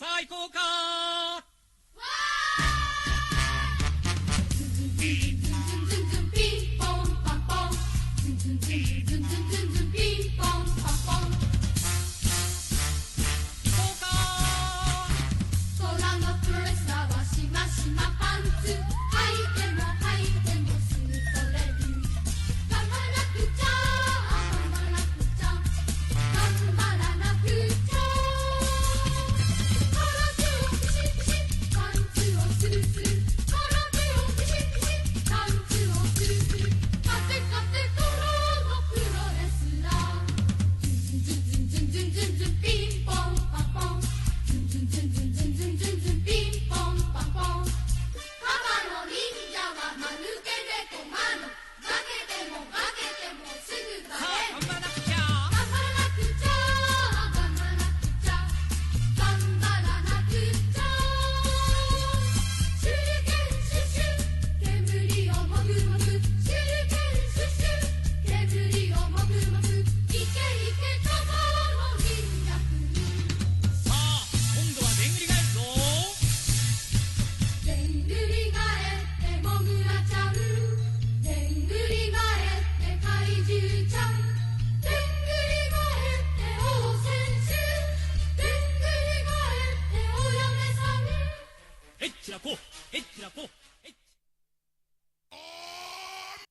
最高か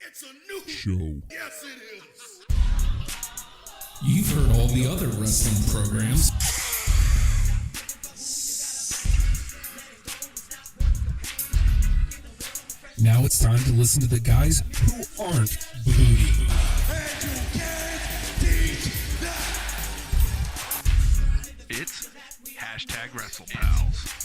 It's a new show. Yes, it is. You've heard all the other wrestling programs. Now it's time to listen to the guys who aren't booty. And you can't teach that. It's hashtag WrestlePals.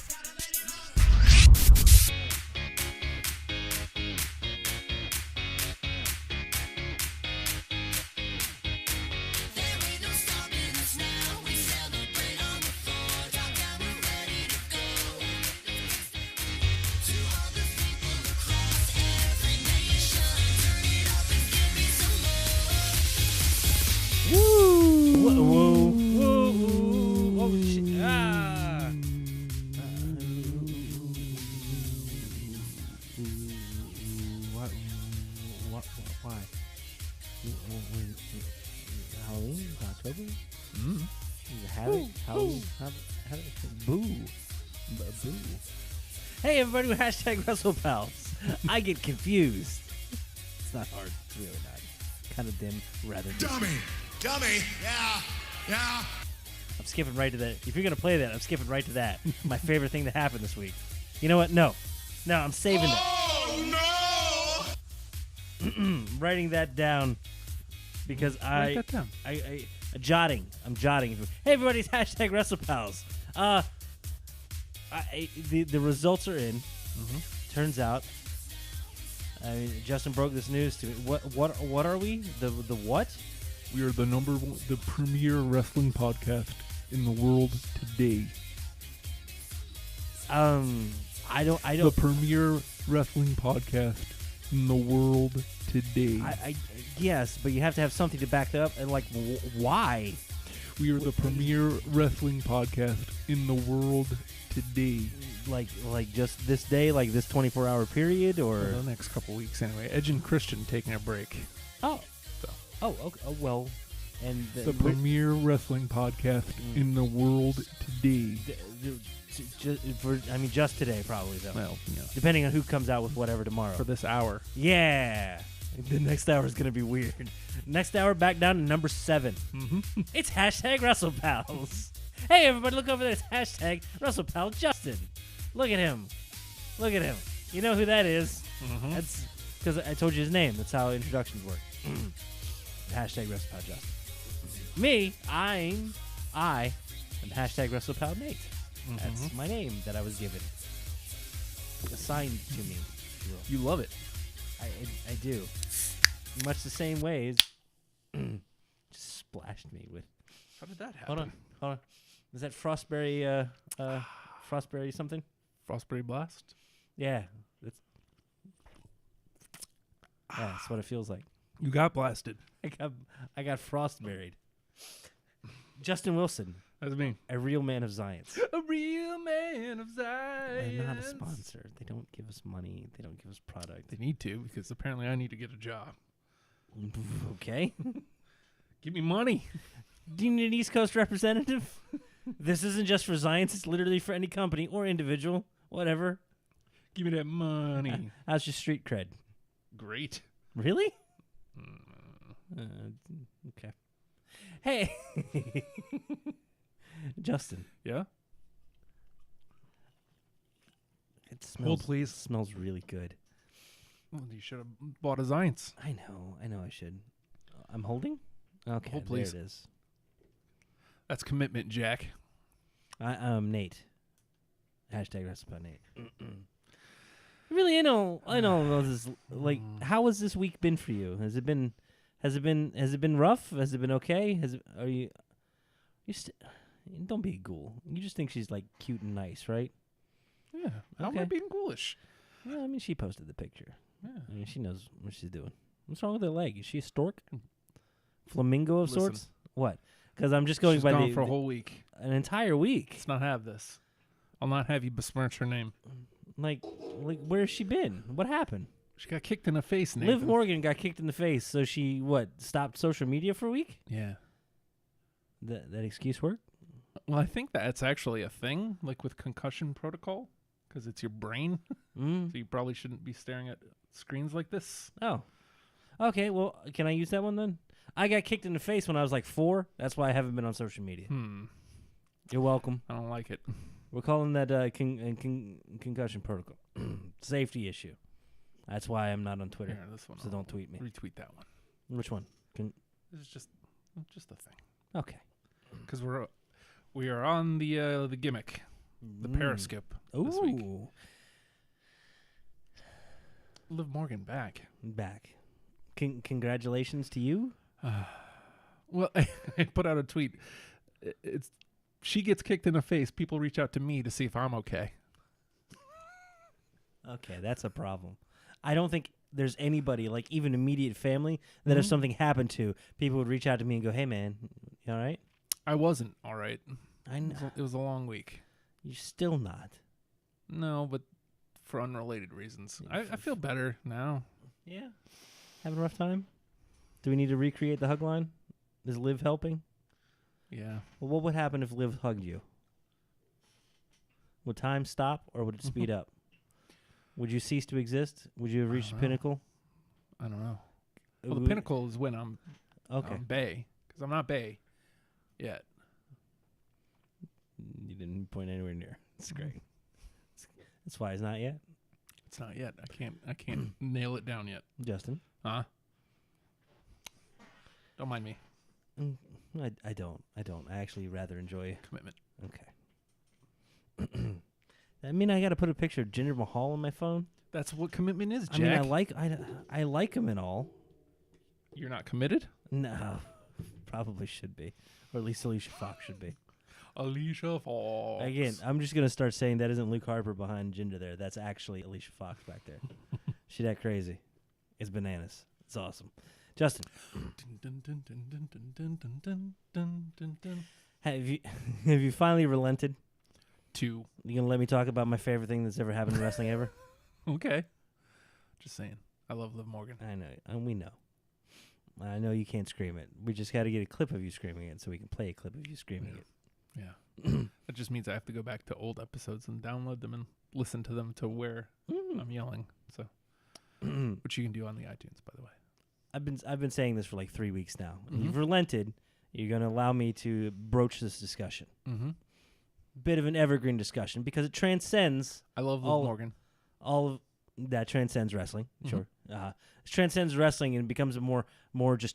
Why? Halloween? October? Halloween? Boo. Boo. Hey, everybody, with hashtag WrestlePals. I get confused. It's not hard. It's really not. Kind of dim, rather dim. Dummy. Yeah. I'm skipping right to that. If you're going to play that, I'm skipping right to that. My favorite thing that happened this week. You know what? No, I'm saving that. Oh, no. I'm writing that down because Write that down. I'm jotting. Hey, everybody, it's hashtag WrestlePals. The results are in. Turns out, I mean, Justin broke this news to me. What are we? The what? We are the number one, the premier wrestling podcast in the world today. I don't. The premier wrestling podcast in the world today. I yes, but you have to have something to back that up. And like, why? We are the premier wrestling podcast in the world today. Like just this day, like this 24-hour period, or For the next couple weeks, anyway. Edge and Christian taking a break. oh, So. oh, okay. Oh, well, and The premier wrestling podcast in the world today. Just today, probably though. Well, you know, Depending on who comes out with whatever tomorrow. for this hour. Yeah. The next hour is going to be weird. Next hour, back down to number 7. It's hashtag WrestlePals. Hey, everybody, look over there. It's hashtag WrestlePal Justin. Look at him. You know who that is. That's because I told you his name. That's how introductions work. Hashtag WrestlePal Justin. Me, I am hashtag WrestlePal Nate. That's my name that I was given. Assigned to me. if you will. You love it. I do. Much the same way as just splashed me with. How did that happen? Hold on. Is that Frostberry? Frostberry something? Frostberry Blast? Yeah. That's what it feels like. You got blasted. I got frostberried. Justin Wilson. That's me. A real man of science. A real man of We're science. not a sponsor. They don't give us money. They don't give us product. They need to because apparently I need to get a job. Okay. Give me money. Do you need an East Coast representative? This isn't just for science. It's literally for any company or individual. Whatever. Give me that money. How's your street cred? Great. Really? Okay. Hey. Justin. Yeah? It smells, Hold, please. Smells really good. Well, you should have bought a Zions. I know I should. I'm holding? Okay, Hold, please. there it is. That's commitment, Jack. Nate. Hashtag WrestlePod Nate. Really, I know this, like, how has this week been for you? Has it been rough? Has it been okay? Don't be a ghoul. You just think she's like cute and nice, right? Yeah. How am I Okay. being ghoulish? Yeah, I mean, she posted the picture. Yeah. I mean, she knows what she's doing. What's wrong with her leg? Is she a stork? Flamingo of Listen. sorts? What? Because I'm just going She's by gone for a whole week. an entire week. Let's not have this. I'll not have you besmirch her name. Like, where's she been? What happened? She got kicked in the face, Nathan. Liv Morgan got kicked in the face, so she stopped social media for a week? Yeah. That excuse work? Well, I think that's actually a thing, like with concussion protocol, because it's your brain. Mm. So you probably shouldn't be staring at screens like this. Oh. Okay, well, can I use that one then? I got kicked in the face when I was like 4. That's why I haven't been on social media. You're welcome. I don't like it. We're calling that concussion protocol. Safety issue. That's why I'm not on Twitter. Here, this one. So don't tweet me. Retweet that one. Which one? This is just a thing. Okay. Because we are on the gimmick, the Periscope this week. Ooh. Liv Morgan back. Back. Congratulations to you. Well, I put out a tweet. It's she gets kicked in the face. People reach out to me to see if I'm okay. Okay, that's a problem. I don't think there's anybody, like even immediate family, that if something happened to, people would reach out to me and go, "Hey, man, you all right?" I wasn't all right. I know. It was a long week. You're still not. No, but for unrelated reasons. I feel better now. Yeah. Having a rough time? Do we need to recreate the hug line? Is Liv helping? Yeah. Well, what would happen if Liv hugged you? Would time stop or would it speed up? Would you cease to exist? Would you have reached the pinnacle? I don't know. Well, the pinnacle is when I'm Bay, because I'm not Bay yet. You didn't point anywhere near. It's great. That's why it's not yet. It's not yet. I can't nail it down yet. Justin? Huh? Don't mind me. I don't. I actually rather enjoy. Commitment. Okay. I mean, I got to put a picture of Jinder Mahal on my phone. That's what commitment is, Jack. I mean, I like him and all. You're not committed? No, probably should be, or at least Alicia Fox should be. Alicia Fox. Again, I'm just gonna start saying that isn't Luke Harper behind Jinder there. That's actually Alicia Fox back there. She that crazy. It's bananas. It's awesome. Justin, have you finally relented? Two. You gonna let me talk about my favorite thing that's ever happened in wrestling ever? Okay. Just saying. I love Liv Morgan. I know, and we know. I know you can't scream it. We just got to get a clip of you screaming it so we can play a clip of you screaming it. Yeah. That just means I have to go back to old episodes and download them and listen to them to where I'm yelling. So, which you can do on the iTunes, by the way. I've been saying this for like 3 weeks now. Mm-hmm. You've relented. You're going to allow me to broach this discussion. Mm-hmm. Bit of an evergreen discussion because it transcends. I love Liv Morgan. All of that transcends wrestling. Sure, it transcends wrestling and becomes a more just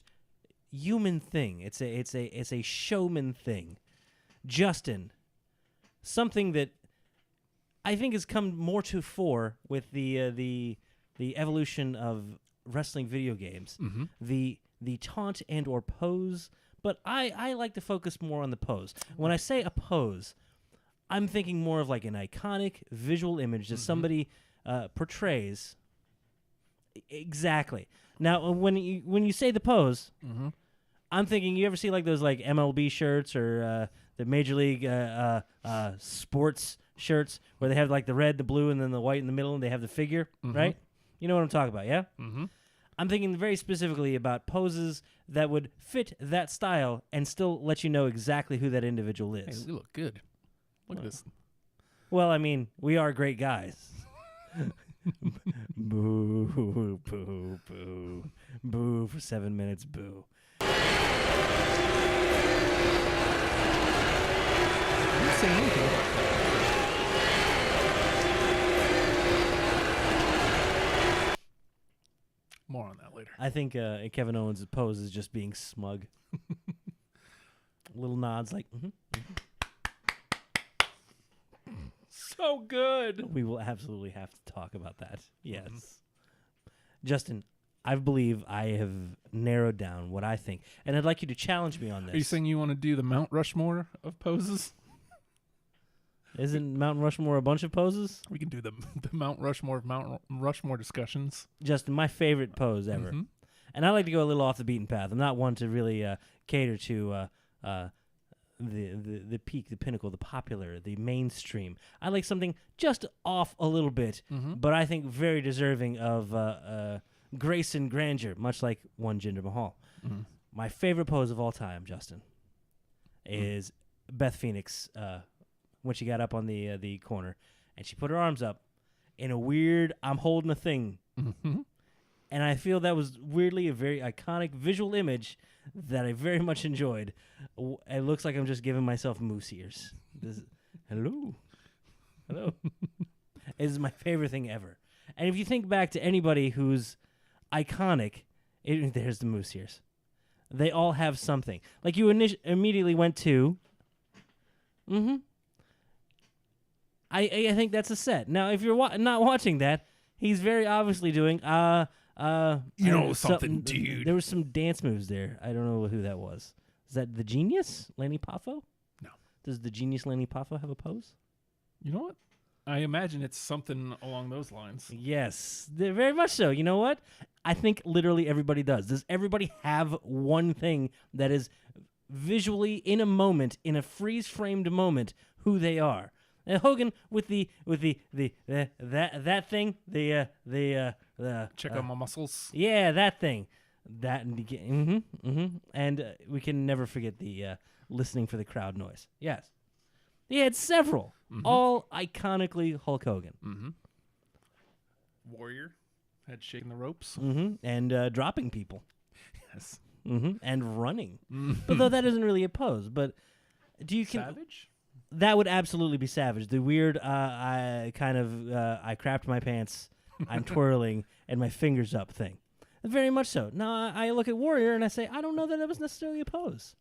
human thing. It's a showman thing. Justin, something that I think has come more to fore with the evolution of wrestling video games. Mm-hmm. The taunt and or pose, but I like to focus more on the pose. When I say a pose, I'm thinking more of like an iconic visual image that somebody portrays. Exactly. Now, when you say the pose, I'm thinking, you ever see like those like MLB shirts or Major League sports shirts where they have like the red, the blue, and then the white in the middle, and they have the figure, right? You know what I'm talking about, yeah? Mm-hmm. I'm thinking very specifically about poses that would fit that style and still let you know exactly who that individual Hey, is. we look good. Look at this. Well, I mean, we are great guys. Boo, boo, boo. Boo for 7 minutes, boo. I didn't say anything about that. More on that later. I think Kevin Owens' pose is just being smug. Little nods like, So good. we will absolutely have to talk about that. Yes. Justin, I believe I have narrowed down what I think, and I'd like you to challenge me on this. Are you saying you want to do the Mount Rushmore of poses? Isn't Mount Rushmore a bunch of poses? We can do the Mount Rushmore of Mount Rushmore discussions. Justin, my favorite pose ever. Mhm. And I like to go a little off the beaten path. I'm not one to really cater to the peak, the pinnacle, the popular, the mainstream. I like something just off a little bit, but I think very deserving of grace and grandeur, much like one Jinder Mahal. My favorite pose of all time, Justin, is Beth Phoenix when she got up on the corner and she put her arms up in a weird "I'm holding a thing." And I feel that was weirdly a very iconic visual image that I very much enjoyed. It looks like I'm just giving myself moose ears. Hello. Hello. It is my favorite thing ever. And if you think back to anybody who's iconic, there's the moose ears. They all have something. Like you immediately went to... I think that's a set. Now, if you're not watching that, he's very obviously doing... You know something, dude. There was some dance moves there. I don't know who that was. Is that the genius, Lanny Poffo? No. Does the genius Lanny Poffo have a pose? You know what? I imagine it's something along those lines. Yes, very much so. You know what? I think literally everybody does. Does everybody have one thing that is visually in a moment, in a freeze-framed moment, who they are? And Hogan with that thing, Check out my muscles. yeah, that thing, and we can never forget the listening for the crowd noise. Yes, he had several, all iconically Hulk Hogan, Warrior had shaken the ropes. and dropping people, Yes. and running. But though that isn't really a pose, but Savage? that would absolutely be savage. The weird, I crapped my pants, I'm twirling, and my fingers up thing. Very much so. Now, I look at Warrior and I say, I don't know that was necessarily a pose.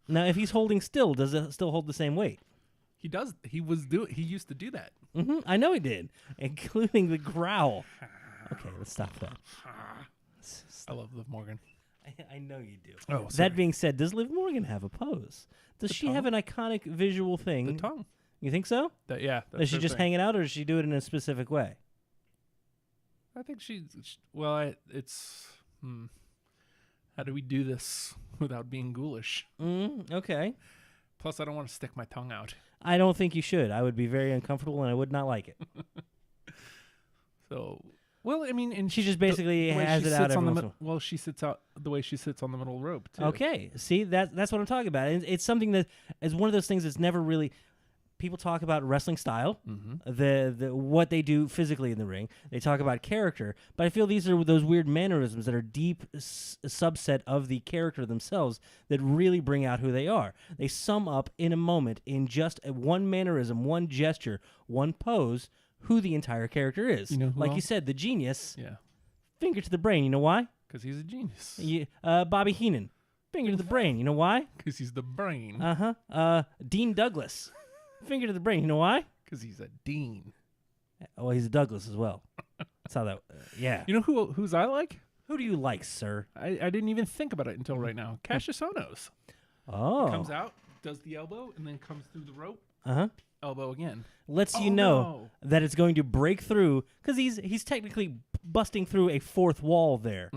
Now, if he's holding still, does it still hold the same weight? He does. He used to do that. I know he did, including the growl. Okay, let's stop that. I love Liv Morgan. I know you do. Oh, sorry. That being said, does Liv Morgan have a pose? Does she have an iconic visual thing? The tongue. You think so? Yeah. Does she just hang it out, or does she do it in a specific way? I think it's. How do we do this without being ghoulish? Okay. Plus, I don't want to stick my tongue out. I don't think you should. I would be very uncomfortable, and I would not like it. So, well, I mean, and She just basically the way has she it out sits every on the once in a well, she sits out the way she sits on the middle rope too. Okay. See, that's what I'm talking about. It's something that is one of those things that's never really... People talk about wrestling style, the what they do physically in the ring. They talk about character, but I feel these are those weird mannerisms that are deep subset of the character themselves that really bring out who they are. They sum up in a moment in just one mannerism, one gesture, one pose, who the entire character is. You know who like you else? said, the genius, Yeah, finger to the brain. You know why? because he's a genius. Bobby Heenan, finger to the brain. You know why? Because he's the brain. Dean Douglas, finger to the brain. You know why? Because he's a dean. Oh, he's a Douglas as well. That's how that. Yeah. You know who's I like? Who do you like, sir? I didn't even think about it until right now. Cassius Ohnos Oh. comes out, does the elbow, and then comes through the rope. Elbow again. Lets you Oh, know no. that it's going to break through because he's technically busting through a fourth wall there.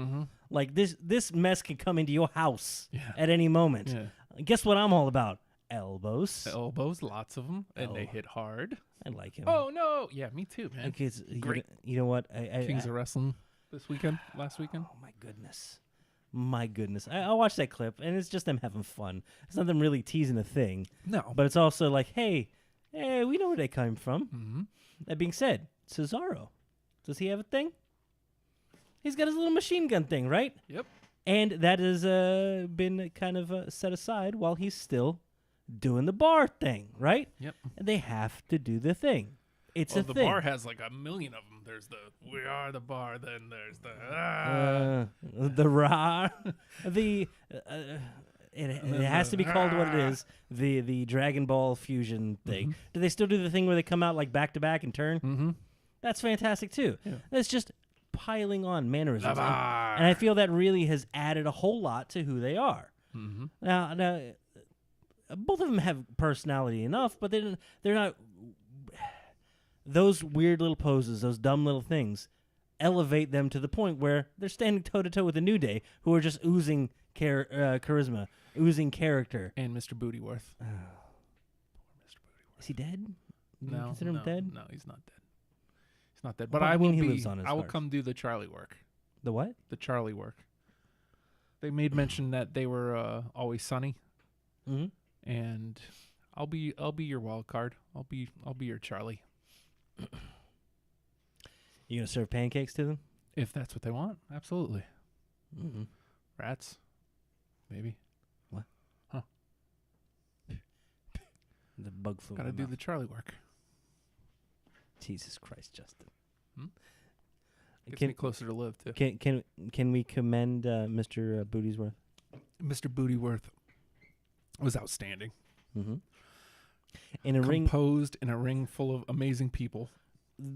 Like this mess can come into your house Yeah. at any moment. Yeah. Guess what I'm all about? Elbows. Elbows, lots of them, and they Oh. hit hard. I like him. Oh no, yeah, me too, man. Okay, it's- Great. You know what? Kings of Wrestling this weekend, last weekend. Oh my goodness. My goodness. I watched that clip and it's just them having fun. It's not them really teasing a thing. No, But it's also like, hey, we know where they came from. hmm That being said, Cesaro, does he have a thing? He's got his little machine gun thing, right? Yep. And that has been kind of set aside while he's still doing the bar thing, right? Yep. And they have to do the thing. It's Well, a the thing. bar has like a million of them. There's the "We are the bar." Then there's the The raw, the it has to be called what it is. The Dragon Ball fusion thing. Do they still do the thing where they come out like back to back and turn? Mm-hmm. That's fantastic too. Yeah. That's just piling on mannerisms, The bar. and I feel that really has added a whole lot to who they are. Mm-hmm. Now, both of them have personality enough, but they're not. Those weird little poses, those dumb little things, elevate them to the point where they're standing toe to toe with the New Day, who are just oozing charisma, oozing character. And Mr. Bootyworth. Is he dead? Do you No, consider him no, dead? no, he's not dead. He's not dead. But Well, I I mean, will he be. lives on his I will heart. come do the Charlie work. The what? The Charlie work. They made mention that they were always sunny, Mm-hmm. and I'll be your wild card. I'll be your Charlie You gonna serve pancakes to them? if that's what they want. Absolutely. Mm-hmm. Rats, maybe. The bug flew. in Gotta my do mouth. the Charlie work. Jesus Christ, Justin. Hmm? Gets Can- me closer to live too. Can we commend Mr. Bootyworth? Mr. Bootyworth was outstanding. Mm-hmm. In a ring Composed in a ring full of amazing people.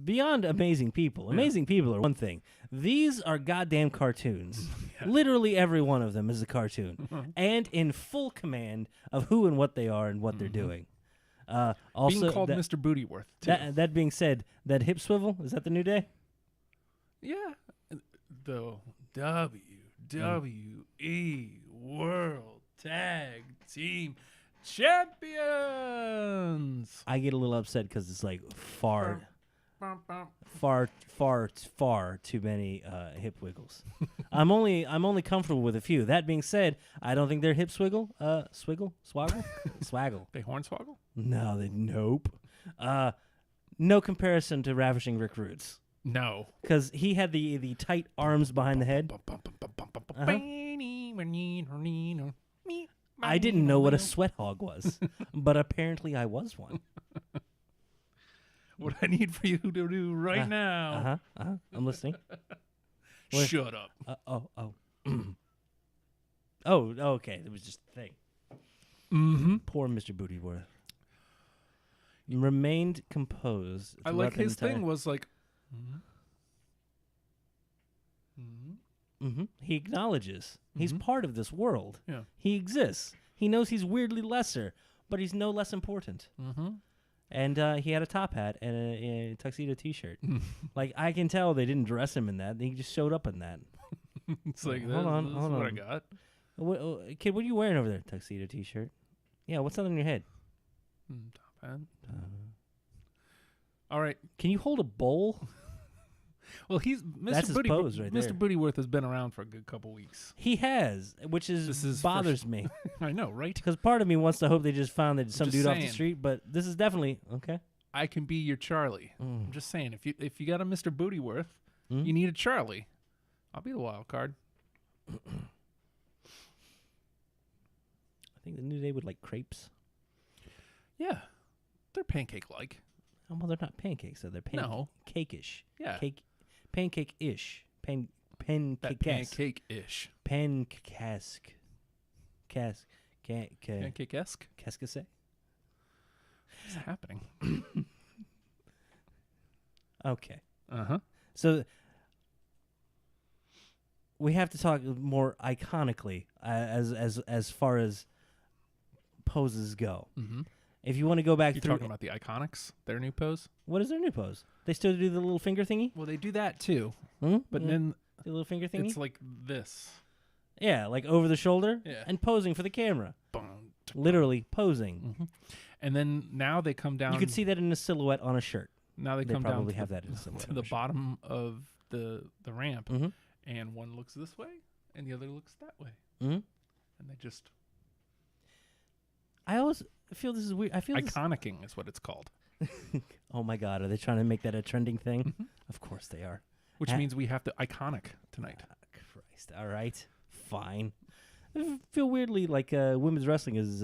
beyond amazing people. Amazing people are one thing. These are goddamn cartoons. Literally every one of them is a cartoon, and in full command of who and what they are and what they're doing. Also, Being called that, Mr. Bootyworth too. that being said, that hip swivel, is that the New Day? Yeah. The WWE World Tag Team Champions. I get a little upset because it's like far too many hip wiggles. I'm only comfortable with a few. That being said, I don't think they're hip swiggle, swaggle. They hornswoggle? No, nope. No comparison to Ravishing Rick Rude's, No. because he had the tight arms behind the head. I didn't know what a sweat hog was, but apparently I was one. What I need for you to do right now. I'm listening. What? Shut up. Oh, okay. It was just a thing. Mm-hmm. Poor Mr. Bootyworth remained composed. I throughout like the his entire- thing was like, He acknowledges he's Mhm. part of this world. yeah. He exists. He knows he's weirdly lesser, but he's no less important. Mm-hmm. And he had a top hat and a tuxedo T-shirt. Like, I can tell they didn't dress him in that. He just showed up in that. It's like, Hold this, on, this hold is what I on. got. Kid, what are you wearing over there? Tuxedo T-shirt. Yeah, what's that on your head? Top hat. All right. Can you hold a bowl? Well, he's Mr. That's his pose right Mr. there. Bootyworth has been around for a good couple weeks. He has, which This is bothers me. I know, right? Because part of me wants to hope they just found that some just dude off the saying. street, but this is definitely okay. I can be your Charlie. Mm. I'm just saying, if you got a Mr. Bootyworth, Mm. you need a Charlie. I'll be the wild card. I think the New Day would like crepes. Yeah, they're pancake-like. Oh, well, they're not pancakes, though. They're No. cake-ish. Yeah, Pancake-ish. that Pancake-esque. pancake-ish, Pancake-esque. pancake-esque. Qu'est-ce que c'est? What's happening? Okay. So we have to talk more iconically as far as poses go. mm-hmm. If you want to go back You're through, talking about the Iconics, their new pose. what is their new pose? They still do the little finger thingy? Well, they do that too, Hmm? but Yeah. then The little finger thingy? It's like this. Yeah, like over the shoulder Yeah. and posing for the camera. Boom. Literally posing. And then now they come down. You could see that in a silhouette on a shirt. Now they They come down probably to have the, that in a silhouette to on the a shirt. bottom of the ramp, Mhm. and one looks this way, and the other looks that way, Mhm. and they just I always feel this is weird. I feel this, iconicking is what it's called, oh my God, are they trying to make that a trending thing? Of course they are. which Ha- means we have to iconic tonight. Ah, Christ. All right. Fine. I feel weirdly like women's wrestling is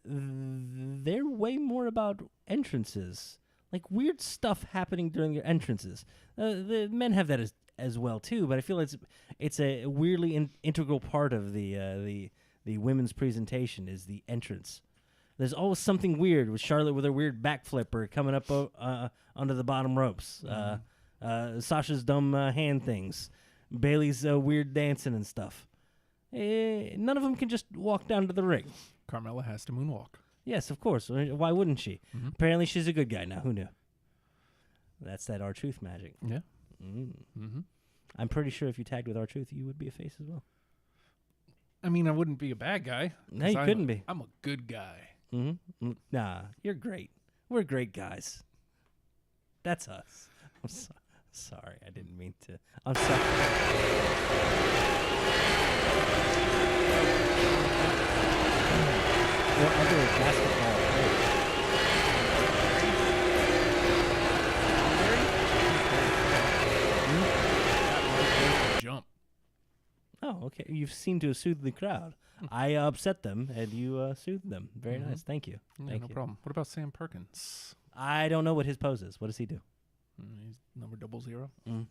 they're way more about entrances. Like weird stuff happening during their entrances. The men have that as well too, but I feel it's a weirdly integral part of the women's presentation is the entrance. There's always something weird with Charlotte with her weird backflip or coming up under the bottom ropes. Sasha's dumb hand things. Bailey's weird dancing and stuff. None of them can just walk down to the ring. Carmella has to moonwalk. Yes, of course. Why wouldn't she? Apparently she's a good guy now. Who knew? That's that R-Truth magic. Yeah. Mm. I'm pretty sure if you tagged with R-Truth, you would be a face as well. I mean, I wouldn't be a bad guy. No, 'cause you couldn't be. I'm a good guy. Mm-hmm. Nah, you're great. We're great guys. That's us. I'm sorry. I didn't mean to. I'm sorry. Or other basketball players. Jump. Oh, okay. You seem to have soothed the crowd. I upset them, and you soothed them. Very nice. Thank you. Yeah, Thank no you. problem. What about Sam Perkins? I don't know what his pose is. What does he do? He's number 00. Mm.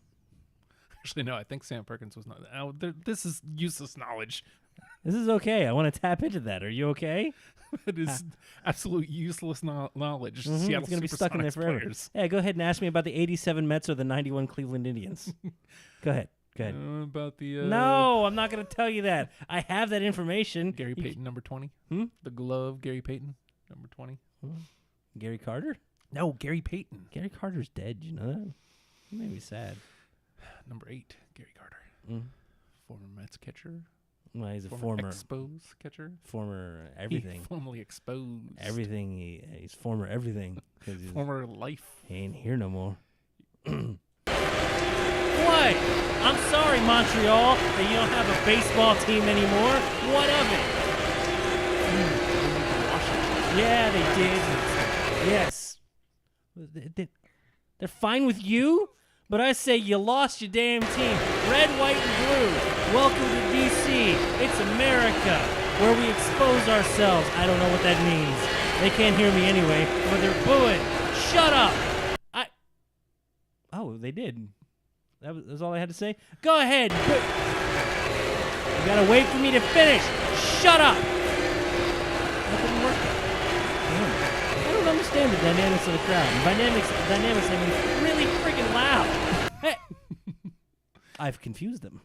Actually, no. I think Sam Perkins was not. This is useless knowledge. This is okay. I want to tap into that. Are you okay? It is absolute useless knowledge. Mhm, Seattle it's going to be stuck in there Supersonics forever. players. Yeah, go ahead and ask me about the 87 Mets or the 91 Cleveland Indians. Go ahead. Go ahead. About the No, I'm not going to tell you that. I have that information. Gary You- Payton number 20. Hmm? The glove Gary Payton number 20. Gary Carter? No, Gary Payton Gary Carter's dead. You know that? He made me sad. number 8. Gary Carter, Mm. former Mets catcher, Well, he's a former former catcher, former He everything. formerly exposed, Everything. He's former everything. 'Cause former life. he ain't here no more. What? I'm sorry, Montreal, that you don't have a baseball team anymore. What of it? Yeah, they did. Yes. They're fine with you? But I say you lost your damn team. Red, white, and blue. Welcome to D.C. It's America, where we expose ourselves. I don't know what that means. They can't hear me anyway, but they're booing. Shut up. Oh, they did. That was all I had to say? Go ahead. You gotta wait for me to finish. Shut up. That didn't work. Damn. I don't understand the dynamics of the crowd. And dynamics, I mean, really freaking loud. Hey. I've confused them.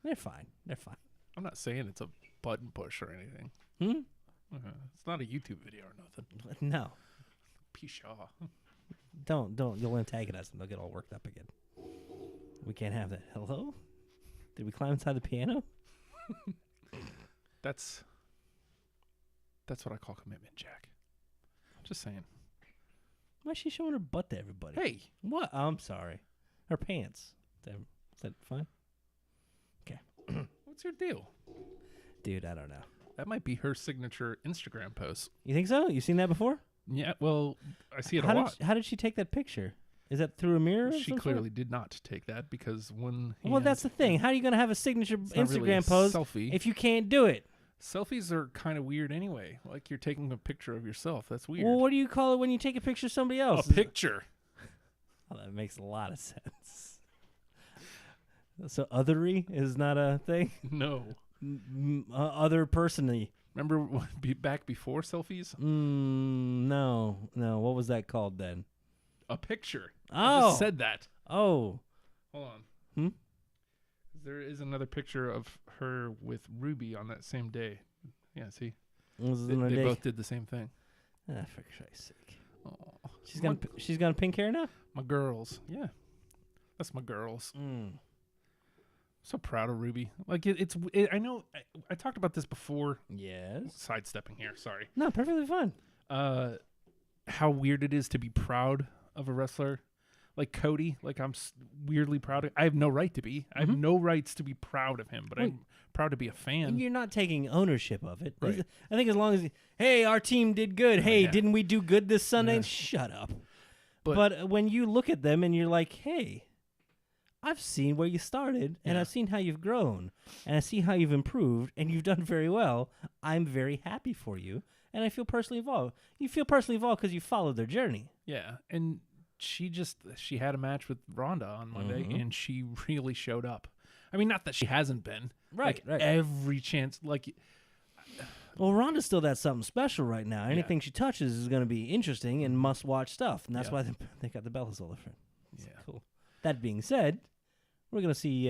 They're fine. They're fine. I'm not saying it's a button push or anything. It's not a YouTube video or nothing. No. Pshaw. Don't. You'll antagonize them. They'll get all worked up again. We can't have that. Hello? Did we climb inside the piano? That's what I call commitment, Jack. Just saying. Why is she showing her butt to everybody? Hey, What? Oh, I'm sorry. Her pants. Is that fine? Okay. what's your deal? Dude, I don't know. That might be her signature Instagram post. You think so? You seen that before? Yeah, well, I see it How a did lot. how did she take that picture? Is that through a mirror? of She some sort? clearly did not take that because when he Well, has- that's the thing. How are you going to have a signature It's not really Instagram a post selfie. if you can't do it? Selfies are kind of weird anyway. Like you're taking a picture of yourself. That's weird. Well, what do you call it when you take a picture of somebody else? a picture. Oh, that makes a lot of sense. So othery is not a thing? No. Other person-y. Remember back before selfies? No. What was that called then? A picture. I Oh. just said that. Oh. Hold on. Hmm? There is another picture of her with Ruby on that same day. Yeah, see? Was They, it on they a both day? did the same thing. Ah, for Christ's sake. Oh, She's got pink hair now? my girls. Yeah. That's my girls. Mm. So proud of Ruby. Like I know I talked about this before. Yes. Sidestepping here. Sorry. No, perfectly fine. How weird it is to be proud of a wrestler like Cody. Like I'm weirdly proud of. I have no right to be. I have no rights to be proud of him, but I'm proud to be a fan. You're not taking ownership of it. Right. I think as long as, hey, our team did good. Hey, yeah. didn't we do good this Sunday? Yeah. Shut up. But- But when you look at them and you're like, hey, I've seen where you started, and Yeah. I've seen how you've grown, and I see how you've improved, and you've done very well. I'm very happy for you, and I feel personally involved. You feel personally involved because you followed their journey. Yeah, and she had a match with Ronda on Monday, and she really showed up. I mean, not that she hasn't been. Right, Like, right. every chance. Like, Well, Ronda's still got something special right now. Anything she touches is going to be interesting and must-watch stuff, and that's Yeah. why they got the Bellas all different. yeah. Cool. That being said, we're gonna see.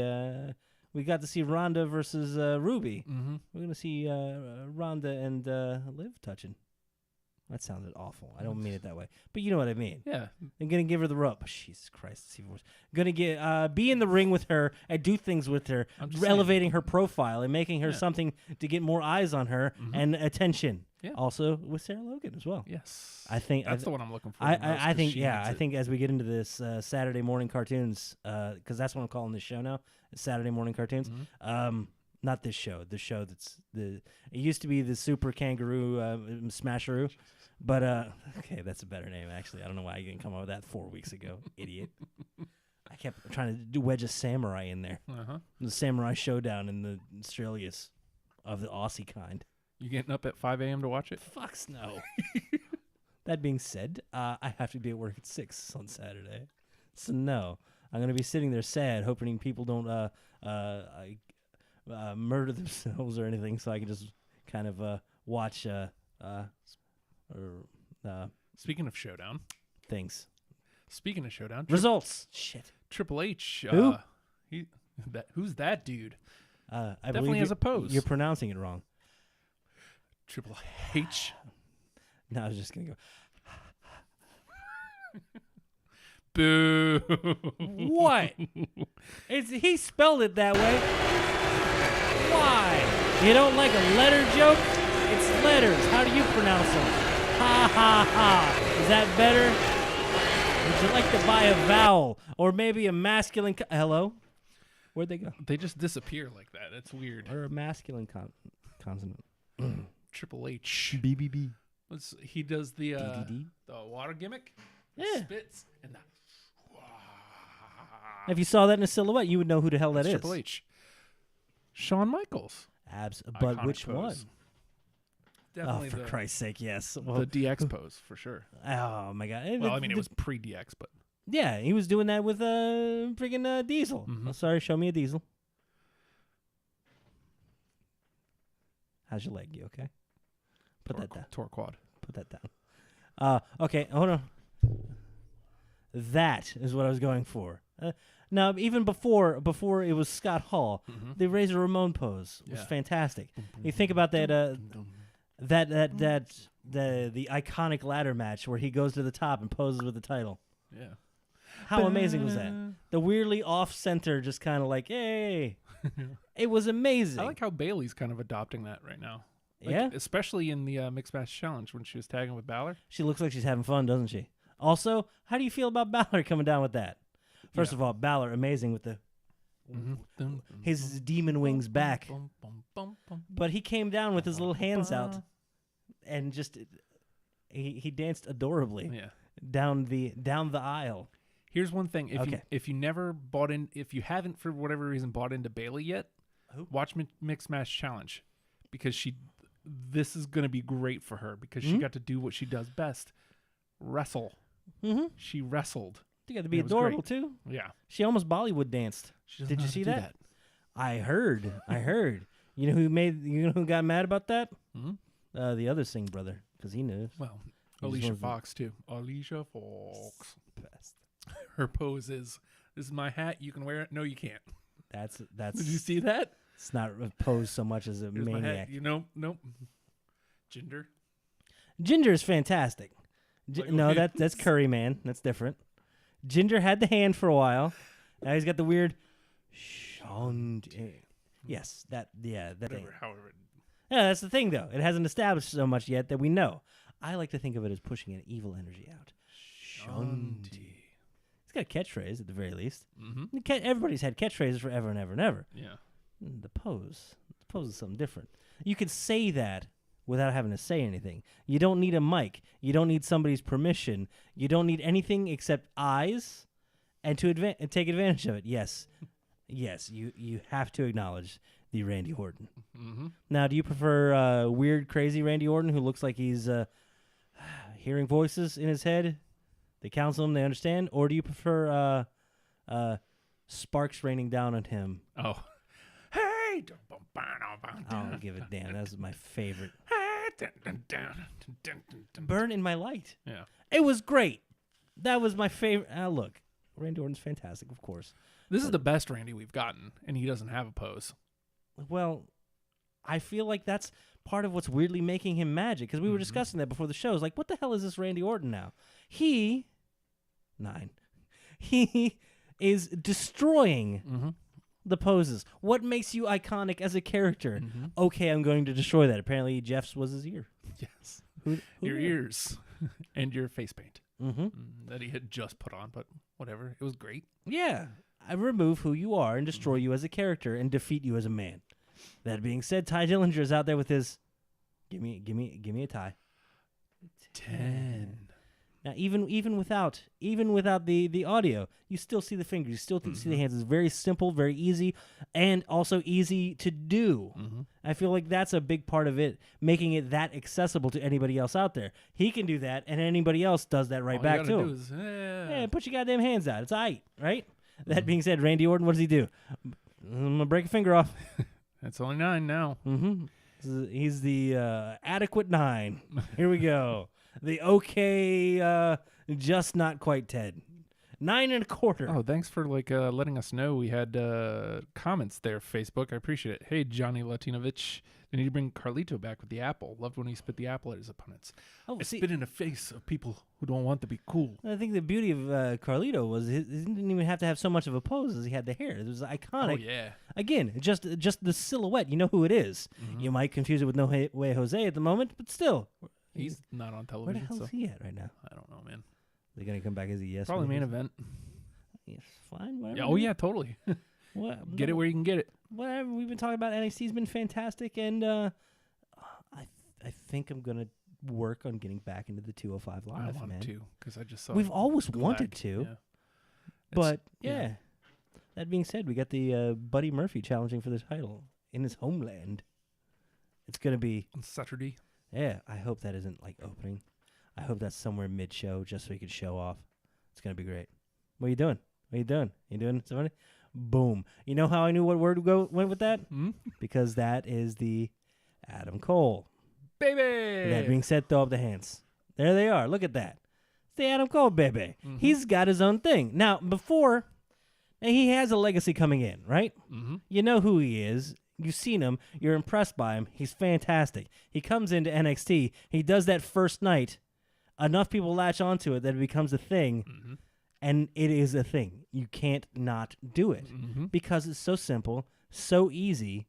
We got to see Ronda versus Ruby. Mm-hmm. We're gonna see Ronda and Liv touching. That sounded awful. I don't mean it that way, but you know what I mean. Yeah. I'm gonna give her the rope. Jesus Christ, see voice. Gonna get be in the ring with her and do things with her, I'm just elevating her profile and making her Yeah. something to get more eyes on her and attention. Yeah. Also with Sarah Logan as well. Yes. I think that's the one I'm looking for. I the most, I 'cause think she yeah. needs I it. think as we get into this Saturday morning cartoons, because that's what I'm calling this show now. Saturday morning cartoons. Not this show. The show that's the. It used to be the Super Kangaroo Smasheroo, but okay, that's a better name actually. I don't know why I didn't come up with that 4 weeks ago, idiot. I kept trying to wedge a samurai in there. Uh-huh. The Samurai Showdown in the Australias of the Aussie kind. You getting up at 5 a.m. to watch it? Fucks no. That being said, I have to be at work at 6 on Saturday. So no, I'm going to be sitting there sad, hoping people don't murder themselves or anything, so I can just kind of watch Speaking of Showdown. things. Speaking of Showdown. Results. Shit. Triple H. Who? Who's that dude? I Definitely believe has a pose. You're pronouncing it wrong. Triple H. No, I was just going to go, Boo. what? He spelled it that way. Why? You don't like a letter joke? It's letters. How do you pronounce them? Ha ha ha. Is that better? Would you like to buy a vowel or maybe a masculine? Hello? Where'd they go? They just disappear like that. That's weird. Or a masculine consonant? Triple H. BBB. He does the DDD? the water gimmick. Yeah. Spits and that. If you saw that in a silhouette, you would know who the hell that is. Triple H. Shawn Michaels. But Iconic which pose. one? Definitely Oh, for Christ's sake, yes. Well, the DX pose for sure. oh my God. Well, I mean, it was pre-DX, but Yeah, he was doing that with friggin' Diesel. Mhm. Oh, sorry, show me a Diesel. How's your leg? You okay? Put that down. Torquad. Put that down. Okay, hold on. That is what I was going for. Now, even before it was Scott Hall, the Razor Ramon pose was Yeah. fantastic. You think about that the iconic ladder match where he goes to the top and poses with the title. Yeah. How amazing was that? The weirdly off center, just kind of like, hey, it was amazing. I like how Bailey's kind of adopting that right now. Like, Yeah? especially in the Mixed Match Challenge when she was tagging with Balor. She looks like she's having fun, doesn't she? Also, how do you feel about Balor coming down with that? First of all, Balor amazing with the his demon wings back, but he came down with his little hands out and just he danced adorably Yeah. down the aisle. Here's one thing: Okay. if you haven't for whatever reason bought into Bailey yet, watch Mixed Match Challenge because this is going to be great for her because she got to do what she does best: wrestle. Mm-hmm. She wrestled. You got to be It was adorable great. too. Yeah. She almost Bollywood danced. She doesn't Did know you how see to do that? I heard. You know who got mad about that? Mhm. The other Singh brother, because he knew. Well, He just Alicia wants to- Fox too. Alicia Fox. Best. Her pose is, "This is my hat. You can wear it." No, you can't. That's Did you see that? it's not posed so much as a Here's my hat. maniac. You know, nope. Ginger. Ginger is fantastic. Like, No, okay. that's Curry, man. That's different. Ginger had the hand for a while, Now he's got the weird Shanti. Yes, that thing. However. Yeah, that's the thing, though. It hasn't established so much yet that we know. I like to think of it as pushing an evil energy out. Shanti. He's got a catchphrase at the very least. Mm-hmm. Everybody's had catchphrases forever and ever and ever. Yeah. The pose is something different. You could say that without having to say anything. You don't need a mic. You don't need somebody's permission. You don't need anything except eyes and to take advantage of it. Yes. Yes, you have to acknowledge the Randy Orton. Mm-hmm. Now, do you prefer weird, crazy Randy Orton who looks like he's hearing voices in his head? They counsel him, they understand? Or do you prefer sparks raining down on him? Oh. Hey! I don't give a damn. That was my favorite. Burn in my light. Yeah. It was great. That was my favorite. Look, Randy Orton's fantastic, of course. This is the best Randy we've gotten, and he doesn't have a pose. Well, I feel like that's part of what's weirdly making him magic, because we were discussing that before the show. It's like, what the hell is this Randy Orton now? He is destroying the poses. What makes you iconic as a character? Okay, I'm going to destroy that. Apparently, Jeff's was his ear. Yes. Who Your knew? ears and your face paint Mm-hmm. that he had just put on, but whatever. It was great. Yeah. I remove who you are and destroy you as a character and defeat you as a man. That being said, Ty Dillinger is out there with his give me a tie. 10. Now even without the audio, you still see the fingers, you still see the hands. It's very simple, very easy, and also easy to do. I feel like that's a big part of it, making it that accessible to anybody else out there. He can do that, and anybody else does that right All back you to gotta him. do is, Yeah, put your goddamn hands out. It's aight, right? That being said, Randy Orton, what does he do? I'm gonna break a finger off. That's only 9 now. He's the adequate 9. Here we go. The okay, just not quite 10. 9 1/4. Oh, thanks for letting us know. We had comments there, Facebook. I appreciate it. Hey, Johnny Latinovich, they need to bring Carlito back with the apple. Loved when he spit the apple at his opponents. Oh, I see, spit in the face of people who don't want to be cool. I think the beauty of Carlito was he didn't even have to have so much of a pose as he had the hair. It was iconic. Oh yeah. Again, just the silhouette. You know who it is. You might confuse it with No Way Jose at the moment, but still. He's not on Where the television, hell so is he at right now? I don't know, man. They're gonna come back as a yes. Probably main event. Yes, fine. Whatever. Yeah, oh yeah, totally. What, Get it where you can get it. Whatever. We've been talking about NXT's been fantastic, and I think I'm gonna work on getting back into the 205 Live. I want man. to because I just saw. We've always Glag. wanted to, Yeah. but yeah. That being said, we got the Buddy Murphy challenging for the title in his homeland. It's gonna be. On Saturday. Yeah, I hope that isn't like opening. I hope that's somewhere mid-show just so he can show off. It's going to be great. What are you doing? You doing something? Boom. You know how I knew what word went with that? Because that is the Adam Cole. Baby! That being said, throw up the hands. There they are. Look at that. It's the Adam Cole baby. He's got his own thing. Now, he has a legacy coming in, right? You know who he is. You've seen him. You're impressed by him. He's fantastic. He comes into NXT. He does that first night. Enough people latch onto it that it becomes a thing. And it is a thing. You can't not do it. Because it's so simple, so easy,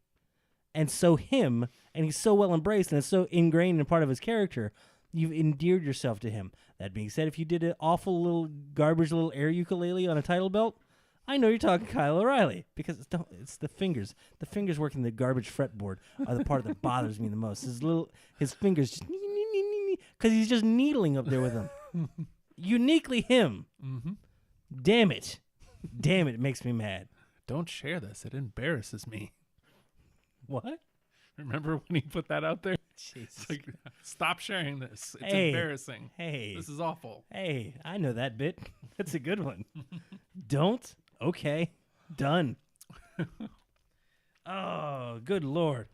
and so him. And he's so well embraced and it's so ingrained in part of his character. You've endeared yourself to him. That being said, if you did an awful little garbage little air ukulele on a title belt, I know you're talking Kyle O'Reilly because it's the fingers. The fingers working the garbage fretboard are the part that bothers me the most. His fingers just because he's just needling up there with them. Uniquely him. Damn it. It makes me mad. Don't share this. It embarrasses me. What? Remember when he put that out there? Jesus. It's like, stop sharing this. It's Hey. embarrassing. Hey. This is awful. Hey, I know that bit. That's a good one. Don't? Okay. Done. Oh, good Lord.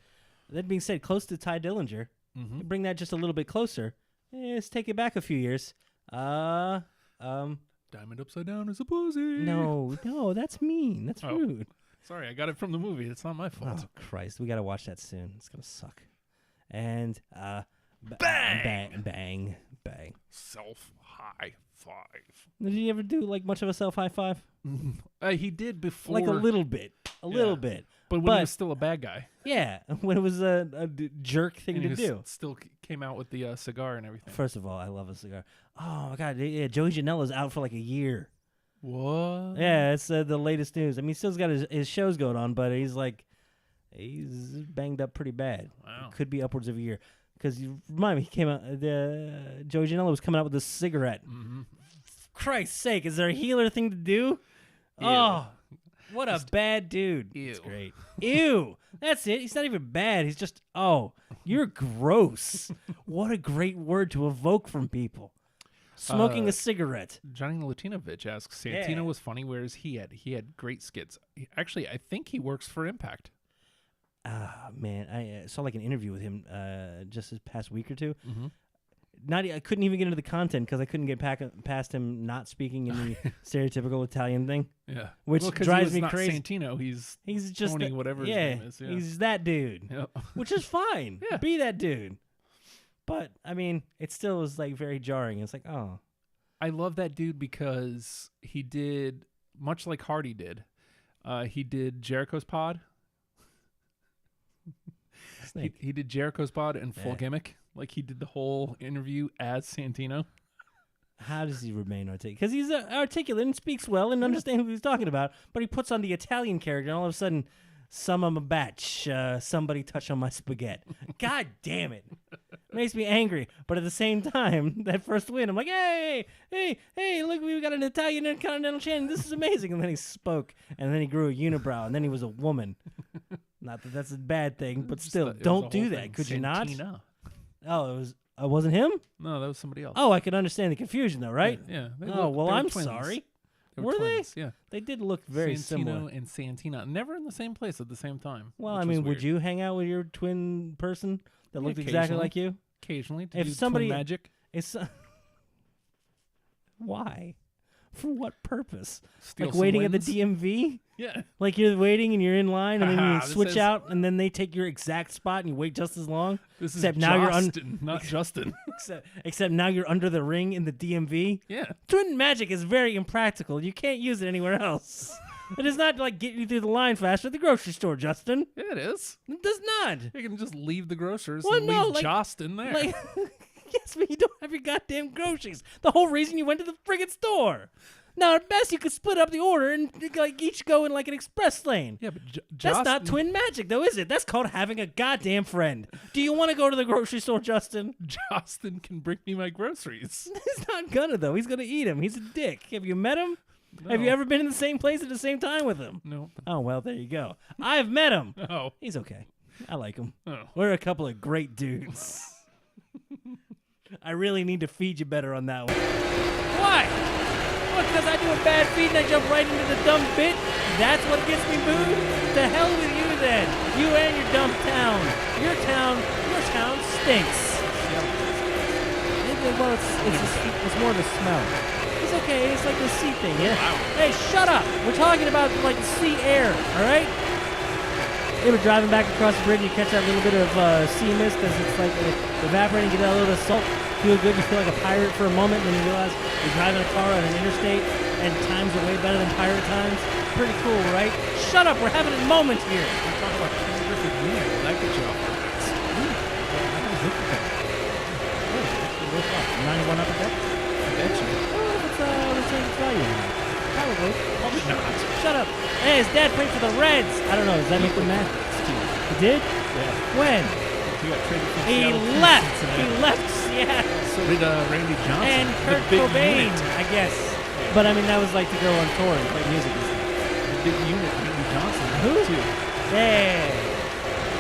That being said, close to Ty Dillinger. Bring that just a little bit closer. Let's take it back a few years. Diamond upside down is a pussy. No, that's mean. That's Oh. rude. Sorry, I got it from the movie. It's not my fault. Oh, Christ. We got to watch that soon. It's going to suck. And Bang, bang, bang. Self high five. Did he ever do like much of a self high five? He did before, Like a little bit, little bit. but when he was still a bad guy, Yeah, when it was a jerk thing and he to was do. still came out with the cigar and everything. First of all, I love a cigar. Oh my god, yeah, Joey Janela's out for like a year. What? Yeah, it's the latest news. I mean, he's still got his shows going on, but he's banged up pretty bad. Wow. Could be upwards of a year. Because you remind me, he came out. Joey Janela was coming out with a cigarette. Mm-hmm. Christ's sake, is there a healer thing to do? Ew. Oh, what a bad dude. Ew. It's great. Ew. That's it. He's not even bad. He's just, you're gross. What a great word to evoke from people. Smoking a cigarette. Johnny Latinovich asks, Santino Yeah. was funny, whereas he had great skits. Actually, I think he works for Impact. Ah, man, I saw like an interview with him just this past week or two. Mm-hmm. I couldn't even get into the content because I couldn't get past him not speaking in the stereotypical Italian thing. Yeah, Which 'cause he drives was me not crazy. Santino, he's just Tony, whatever his name is. Yeah. He's that dude, Yep. which is fine. Yeah. Be that dude. But I mean, it still was like very jarring. It's like, oh, I love that dude because he did much like Hardy did. He did Jericho's Pod. Snake. He did Jericho's Pod and full Yeah. gimmick. Like he did the whole interview as Santino. How does he remain articulate? Because he's articulate and speaks well and understands what he's talking about. But he puts on the Italian character, and all of a sudden, some of a batch, somebody touch on my spaghetti. God damn it. Makes me angry. But at the same time, that first win, I'm like, hey, look, we got an Italian Intercontinental Champion. This is amazing. And then he spoke, and then he grew a unibrow, and then he was a woman. Not that that's a bad thing, but still, It was don't the do whole that. thing. Could you not? Santina. Oh, it wasn't him? No, that was somebody else. Oh, I can understand the confusion, though, right? Yeah. Oh, well, they were I'm twins. sorry. They Were they? twins, Yeah. They did look very Santino similar. and Santina, never in the same place at the same time. Well, which I was mean, would weird. you hang out with your twin person that Yeah, looked exactly occasionally. like you? Occasionally, to If do somebody- twin magic, It's why? For what purpose? steal Like some waiting at the wins. DMV? Yeah. Like you're waiting and you're in line and then you This switch is- out and then they take your exact spot and you wait just as long? This Except is now you're Justin, not Justin. Except now you're under the ring in the DMV? Yeah. Twin magic is very impractical. You can't use it anywhere else. It is not like getting you through the line faster at the grocery store, Justin. Yeah, it is. It does not. You can just leave the grocers Well, and no, leave like- Justin there. Like, yes, but you don't have your goddamn groceries. The whole reason you went to the friggin' store. Now, at best, you could split up the order and like each go in like an express lane. yeah, but That's not twin magic, though, is it? That's called having a goddamn friend. Do you want to go to the grocery store, Justin? Justin can bring me my groceries. He's not gonna, though. He's gonna eat him. He's a dick. Have you met him? Have you No. ever been in the same place at the same time with him? No. Oh, well, there you go. I've met him. Oh. He's okay. I like him. Oh. We're a couple of great dudes. I really need to feed you better on that one. Why? What, because I do a bad feed and I jump right into the dumb bit? That's what gets me booed? The hell with you then. You and your dumb town. Your town stinks. Well, it's more the smell. It's okay. It's like the sea thing, yeah? Hey, shut up. We're talking about like sea air, all right? You ever driving back across the bridge and you catch that little bit of sea mist as it's like evaporating, get that little bit of salt, feel good, you feel like a pirate for a moment, and then you realize you're driving a car on an interstate and times are way better than pirate times. Pretty cool, right? Shut up, we're having a moment here. I'm talking about King Griffith Jr. Will that get you off your ass? 91 upper deck? I bet you. Oh, if it's return its value now. Probably. Probably not. Shut up. Hey, his dad played for the Reds. I don't know, does that make them mad? He did? Yeah. When? He got traded from He Seattle to left. Cincinnati. He left Seattle. So did Randy Johnson. And the Kurt big Cobain, unit. I guess. But I mean, that was like to go on tour and play music and stuff. The big unit, Randy Johnson. Who? Too. Yeah.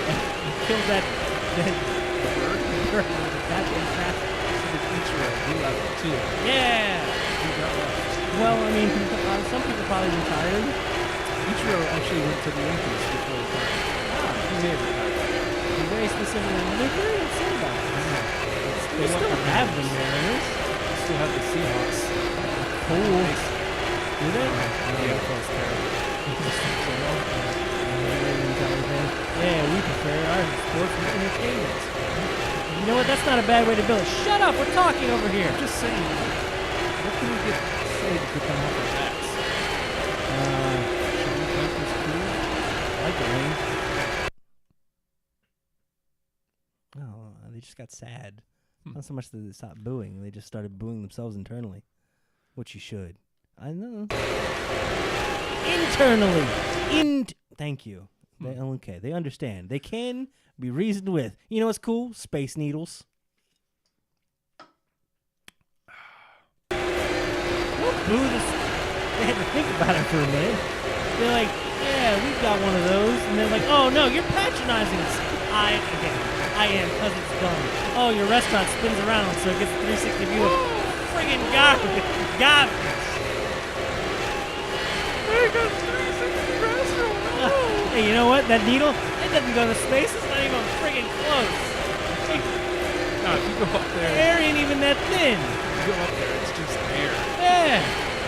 He killed that bird with a goddamn fast. He left too. Yeah. He got left. Well, I mean, some people probably retired. Ichiro actually went to the Yankees before he retired. He may have retired. He very specifically, they're very upset about this. They They still want have the them there, and it's Still have the Seahawks. cool. Do they? Yeah, that was terrible. Yeah, we prefer our sports entertainment. You know what? That's not a bad way to build it. Shut up! We're talking over here. Just saying. What can we say to get them off our backs? Shawn Piper's cool. I like the ring. Oh, they just got sad. Not so much that they stopped booing; they just started booing themselves internally, which you should. I know. Internally, thank you. Okay, they understand. They can be reasoned with. You know what's cool? Space Needles. Don't boo this. They had to think about it for a minute. They're like, yeah, we've got one of those. And they're like, oh, no, you're patronizing us. I am, because it's dumb. Oh, your restaurant spins around so it gets a 360 view of friggin' garbage. They got 360 restaurant. Hey, you know what? That needle, it doesn't go to space. It's not even friggin' close. No, if you go up The there, air ain't even that thin. you go up there, it's just air. Yeah.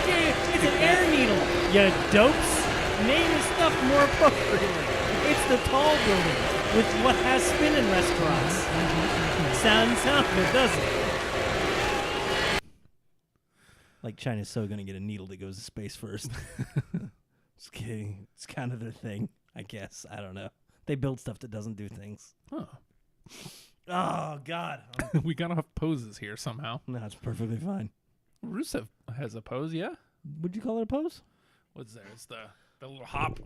It's an air needle. You dopes. Name your stuff more appropriately. It's the tall building with what has spinning restaurants. Sounds good, doesn't it? Like China's so gonna get a needle that goes to space first. Just kidding. It's kind of their thing, I guess. I don't know. They build stuff that doesn't do things. Huh. Oh God. We got off poses here somehow. No, it's perfectly fine. Rusev has a pose, yeah? Would you call it a pose? What's there? It's the little hop.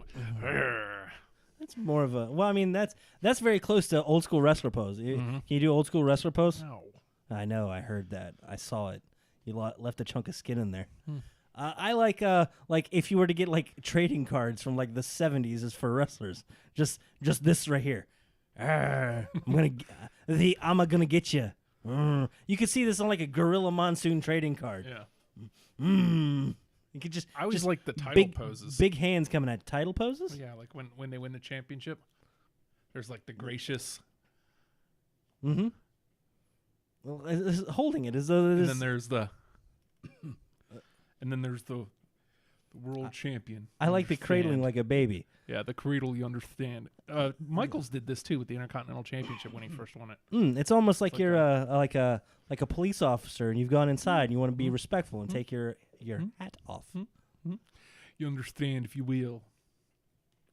That's more of a. Well, I mean, that's very close to old school wrestler pose. Can you do old school wrestler pose? No. I know. I heard that. I saw it. You left a chunk of skin in there. I like if you were to get like trading cards from like the 70s as for wrestlers. Just this right here. I'm gonna get you. You could see this on like a Gorilla Monsoon trading card. Yeah. You could just. I always just like the title big poses. Big hands coming at title poses. Yeah, like when they win the championship, there's like the gracious, Mm-hmm. Well, it's holding it as though it and is. then there's the, world champion. I like the cradling Understand. like a baby. Yeah, the cradle. You understand. Michaels did this too with the Intercontinental Championship when he first won it. It's almost like like you're like a police officer and you've gone inside and you want to be respectful and take your hat off. You understand, if you will.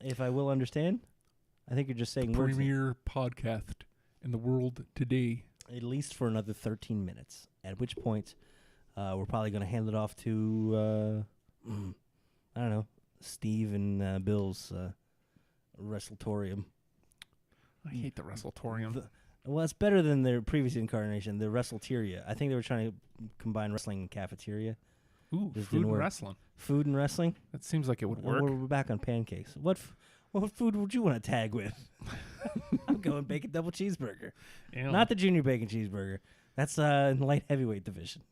If I will understand, I think you're just saying words. Premier podcast in the world today. At least for another 13 minutes. At which point, we're probably going to hand it off to I don't know, Steve and Bill's Wrestletorium. I hate the Wrestletorium. Well, it's better than their previous incarnation, the Wrestleteria. I think they were trying to combine wrestling and cafeteria. Ooh, Just food didn't and work. wrestling. Food and wrestling? That seems like it would work. We're back on pancakes. What food would you want to tag with? I'm going bacon double cheeseburger. Yeah. Not the junior bacon cheeseburger. That's in the light heavyweight division.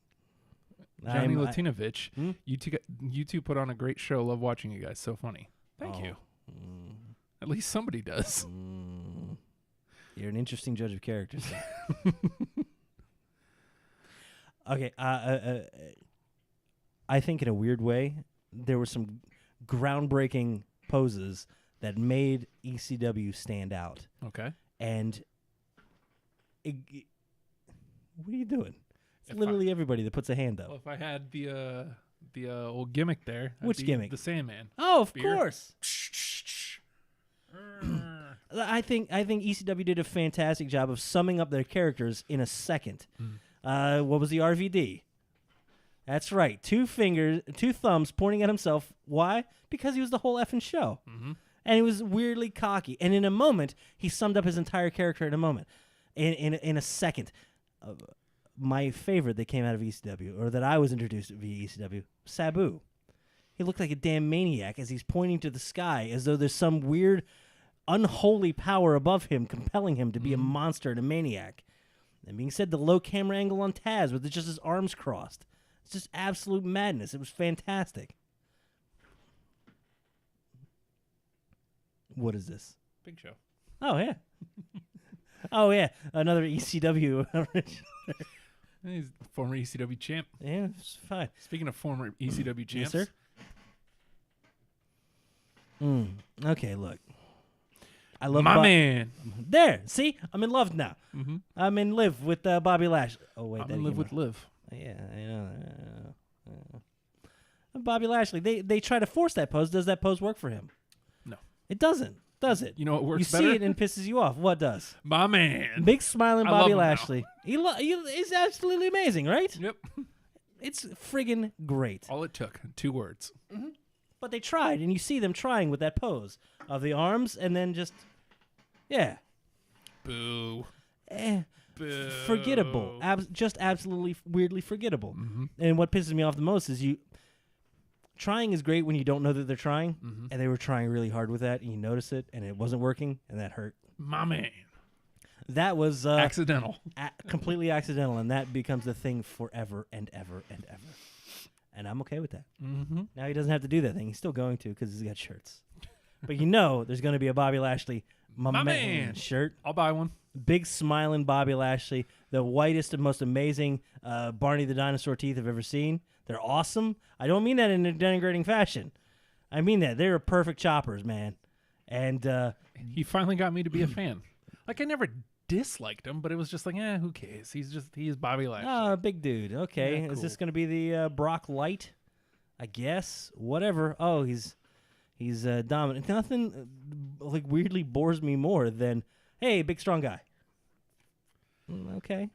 Johnny Latinovich, you two put on a great show. Love watching you guys. So funny. Thank you. At least somebody does. You're an interesting judge of characters. Okay. I think in a weird way, there were some groundbreaking poses that made ECW stand out. Okay. And what are you doing? It's If literally everybody that puts a hand up. Well, if I had the old gimmick there, I'd Which be gimmick? The Sandman. Oh, of Beer. course. I think ECW did a fantastic job of summing up their characters in a second. What was the RVD? That's right. 2 thumbs pointing at himself. Why? Because he was the whole effing show. And he was weirdly cocky. And in a moment, he summed up his entire character in a moment. In a second. My favorite that came out of ECW, or that I was introduced to via ECW, Sabu. He looked like a damn maniac as he's pointing to the sky as though there's some weird, unholy power above him compelling him to be a monster and a maniac. And being said, the low camera angle on Taz with just his arms crossed. It's just absolute madness. It was fantastic. What is this? Big Show. Oh, yeah. Oh, yeah. Another ECW. He's the former ECW champ. Yeah, it's fine. Speaking of former ECW champs, Yes, sir. Okay, look. I love My man. There, see, I'm in love now. I'm in live with Bobby Lashley. Oh wait, I'm that in live came with out. Liv. Yeah, I know. Bobby Lashley. They try to force that pose. Does that pose work for him? No. It doesn't. Does it? You know what works You better? see it and pisses you off. What does? My man. Big smiling I Bobby love him now. Lashley. He's absolutely amazing, right? Yep. It's friggin' great. All it took. 2 words. But they tried, and you see them trying with that pose of the arms, and then just, yeah, Boo. Boo. forgettable. Just absolutely weirdly forgettable. Mm-hmm. And what pisses me off the most is trying is great when you don't know that they're trying, Mm-hmm. and they were trying really hard with that, and you notice it, and it wasn't working, and that hurt. My man. That was Accidental. completely accidental, and that becomes the thing forever and ever and ever. And I'm okay with that. Mm-hmm. Now he doesn't have to do that thing. He's still going to because he's got shirts. But you know there's going to be a Bobby Lashley my man shirt. I'll buy one. Big smiling Bobby Lashley. The whitest and most amazing Barney the Dinosaur teeth I've ever seen. They're awesome. I don't mean that in a denigrating fashion. I mean that. They're perfect choppers, man. And He finally got me to be a fan. Like, I never disliked him, but it was just like, who cares? He's Bobby Lashley. big dude. Okay. Yeah, Is this cool. going to be the Brock Light? I guess. Whatever. Oh, he's dominant. Nothing like weirdly bores me more than, hey, big strong guy. Okay.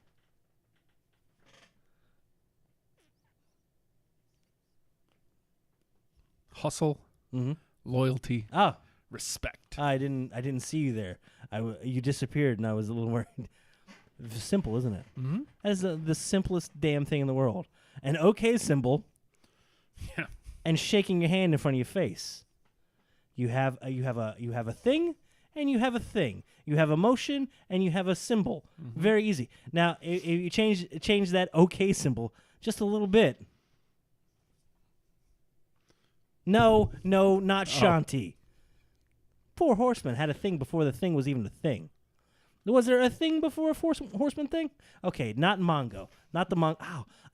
Hustle, Mm-hmm. loyalty, Oh, respect. I didn't see you there. You disappeared, and I was a little worried. Simple, isn't it? Mm-hmm. That is the simplest damn thing in the world. An okay symbol Yeah. and shaking your hand in front of your face. You have a thing, and you have a thing. You have a motion, and you have a symbol. Very easy. Now, if you change that okay symbol just a little bit. No, not Shanti. Four Horsemen had a thing before the thing was even a thing. Was there a thing before a Horseman thing? Okay, not Mongo. Not the Mongo.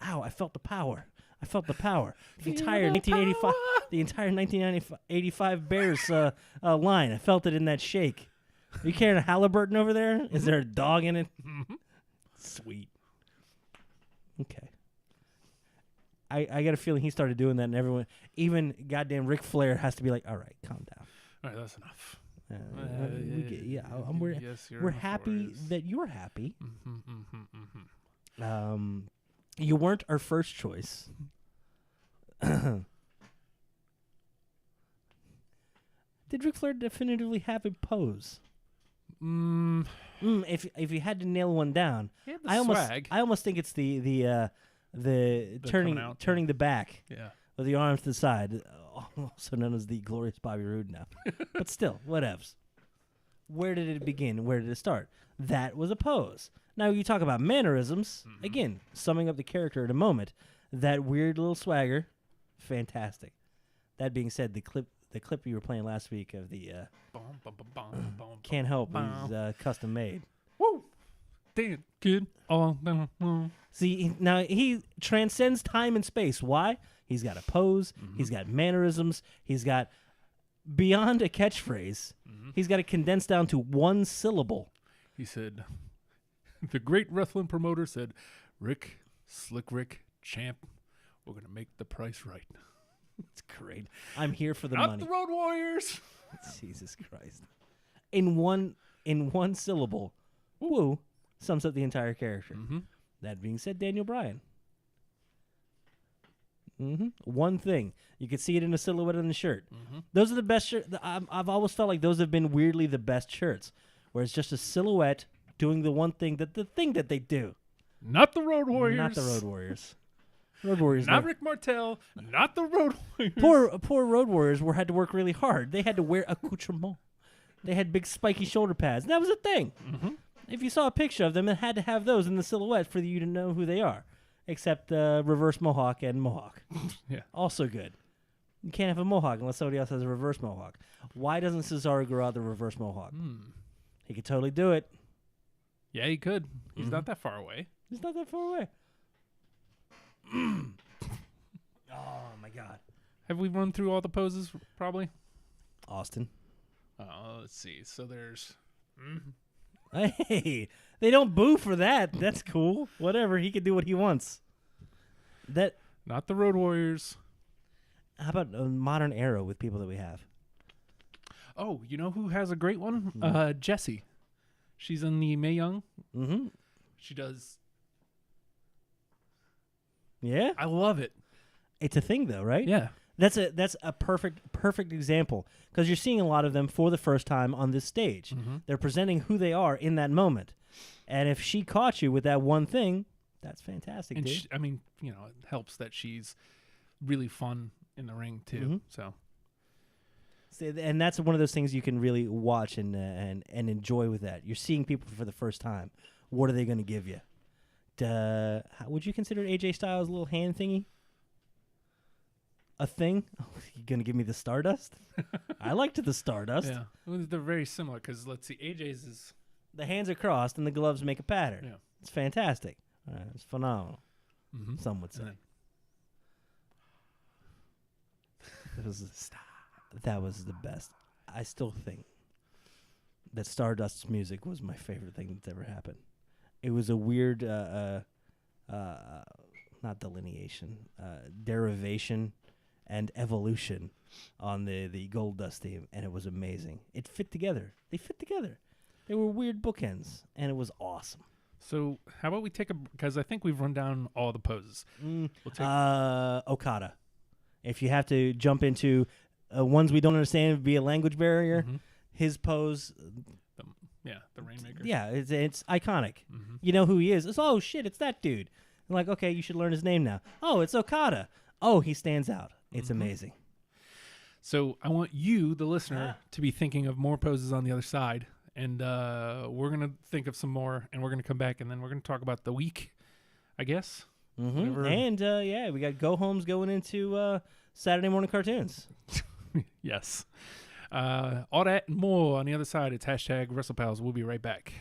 Ow, I felt the power. The entire 1985, the entire 1985 Bears line. I felt it in that shake. Are you carrying a Halliburton over there? Is there a dog in it? Sweet. Okay. I got a feeling he started doing that, and everyone, even goddamn Ric Flair, has to be like, all right, calm down. All right, that's enough. We get, we're yes, you're we're in the happy forest. that you're happy. Mm-hmm. You weren't our first choice. Did Ric Flair definitively have a pose? If you had to nail one down, He had the I swag. almost think it's the coming out, turning the back Yeah. with the arms to the side, also known as the glorious Bobby Roode now. But still, whatevs. Where did it begin? Where did it start? That was a pose. Now you talk about mannerisms. Again, summing up the character in a moment. That weird little swagger, fantastic. That being said, the clip you were playing last week of the Bum, bum, bum, bum, bum, Can't Help bum. is custom made. Woo! Damn, good. All down. See, now he transcends time and space. Why? He's got a pose. He's got mannerisms. He's got, beyond a catchphrase, he's got it condensed down to one syllable. He said, the great wrestling promoter said, Rick, Slick Rick, champ, we're going to make the price right. It's great. I'm here for the Not money. the Road Warriors. Jesus Christ. In one syllable, woo, sums up the entire character. That being said, Daniel Bryan. One thing. You can see it in the silhouette on the shirt. Those are the best shirts. I've always felt like those have been weirdly the best shirts, where it's just a silhouette doing the one thing the thing that they do. Not the Road Warriors. Not the Road Warriors. Road Warriors. Not never- Rick Martel. Not the Road Warriors. Poor Road Warriors had to work really hard. They had to wear accoutrement. They had big spiky shoulder pads. And that was a thing. If you saw a picture of them, it had to have those in the silhouette for you to know who they are. Except reverse mohawk and mohawk. Yeah. Also good. You can't have a mohawk unless somebody else has a reverse mohawk. Why doesn't Cesaro grow out the reverse mohawk? He could totally do it. Yeah, he could. He's not that far away. He's not that far away. Oh, my God. Have we run through all the poses? Probably. Austin. let's see. So there's Hey, they don't boo for that. That's cool. Whatever. He can do what he wants. not the Road Warriors. How about a modern era with people that we have? Oh, you know who has a great one? Jessie. She's in the Mae Young. Mm-hmm. She does. Yeah, I love it. it's a thing though, right? Yeah. That's a perfect example because you're seeing a lot of them for the first time on this stage. They're presenting who they are in that moment, and if she caught you with that one thing, that's fantastic, And dude. I mean, you know, it helps that she's really fun in the ring too. So And that's one of those things you can really watch and enjoy with that. You're seeing people for the first time. What are they going to give you? Would you consider AJ Styles' little hand thingy a thing? Oh, you going to give me the Stardust? I liked the Stardust. yeah, well, they're very similar because let's see, AJ's is The hands are crossed and the gloves make a pattern. yeah. It's fantastic. It's phenomenal. Some would say. And That was the best. I still think that Stardust's music was my favorite thing that's ever happened. It was a weird, not delineation, derivation and evolution on the Goldust theme, and it was amazing. It fit together. They fit together. They were weird bookends, and it was awesome. So how about we take because I think we've run down all the poses. We'll take Okada. If you have to jump into ones we don't understand via language barrier, his pose, the Rainmaker. yeah, it's iconic. You know who he is. It's, oh, shit, it's that dude. I'm like, okay, you should learn his name now. Oh, it's Okada. Oh, he stands out. It's amazing. So I want you, the listener, to be thinking of more poses on the other side. And we're going to think of some more, and we're going to come back, and then we're going to talk about the week, I guess. Whatever. And, yeah, we got go-homes going into Saturday morning cartoons. Yes. All that and more on the other side. It's hashtag WrestlePals. We'll be right back.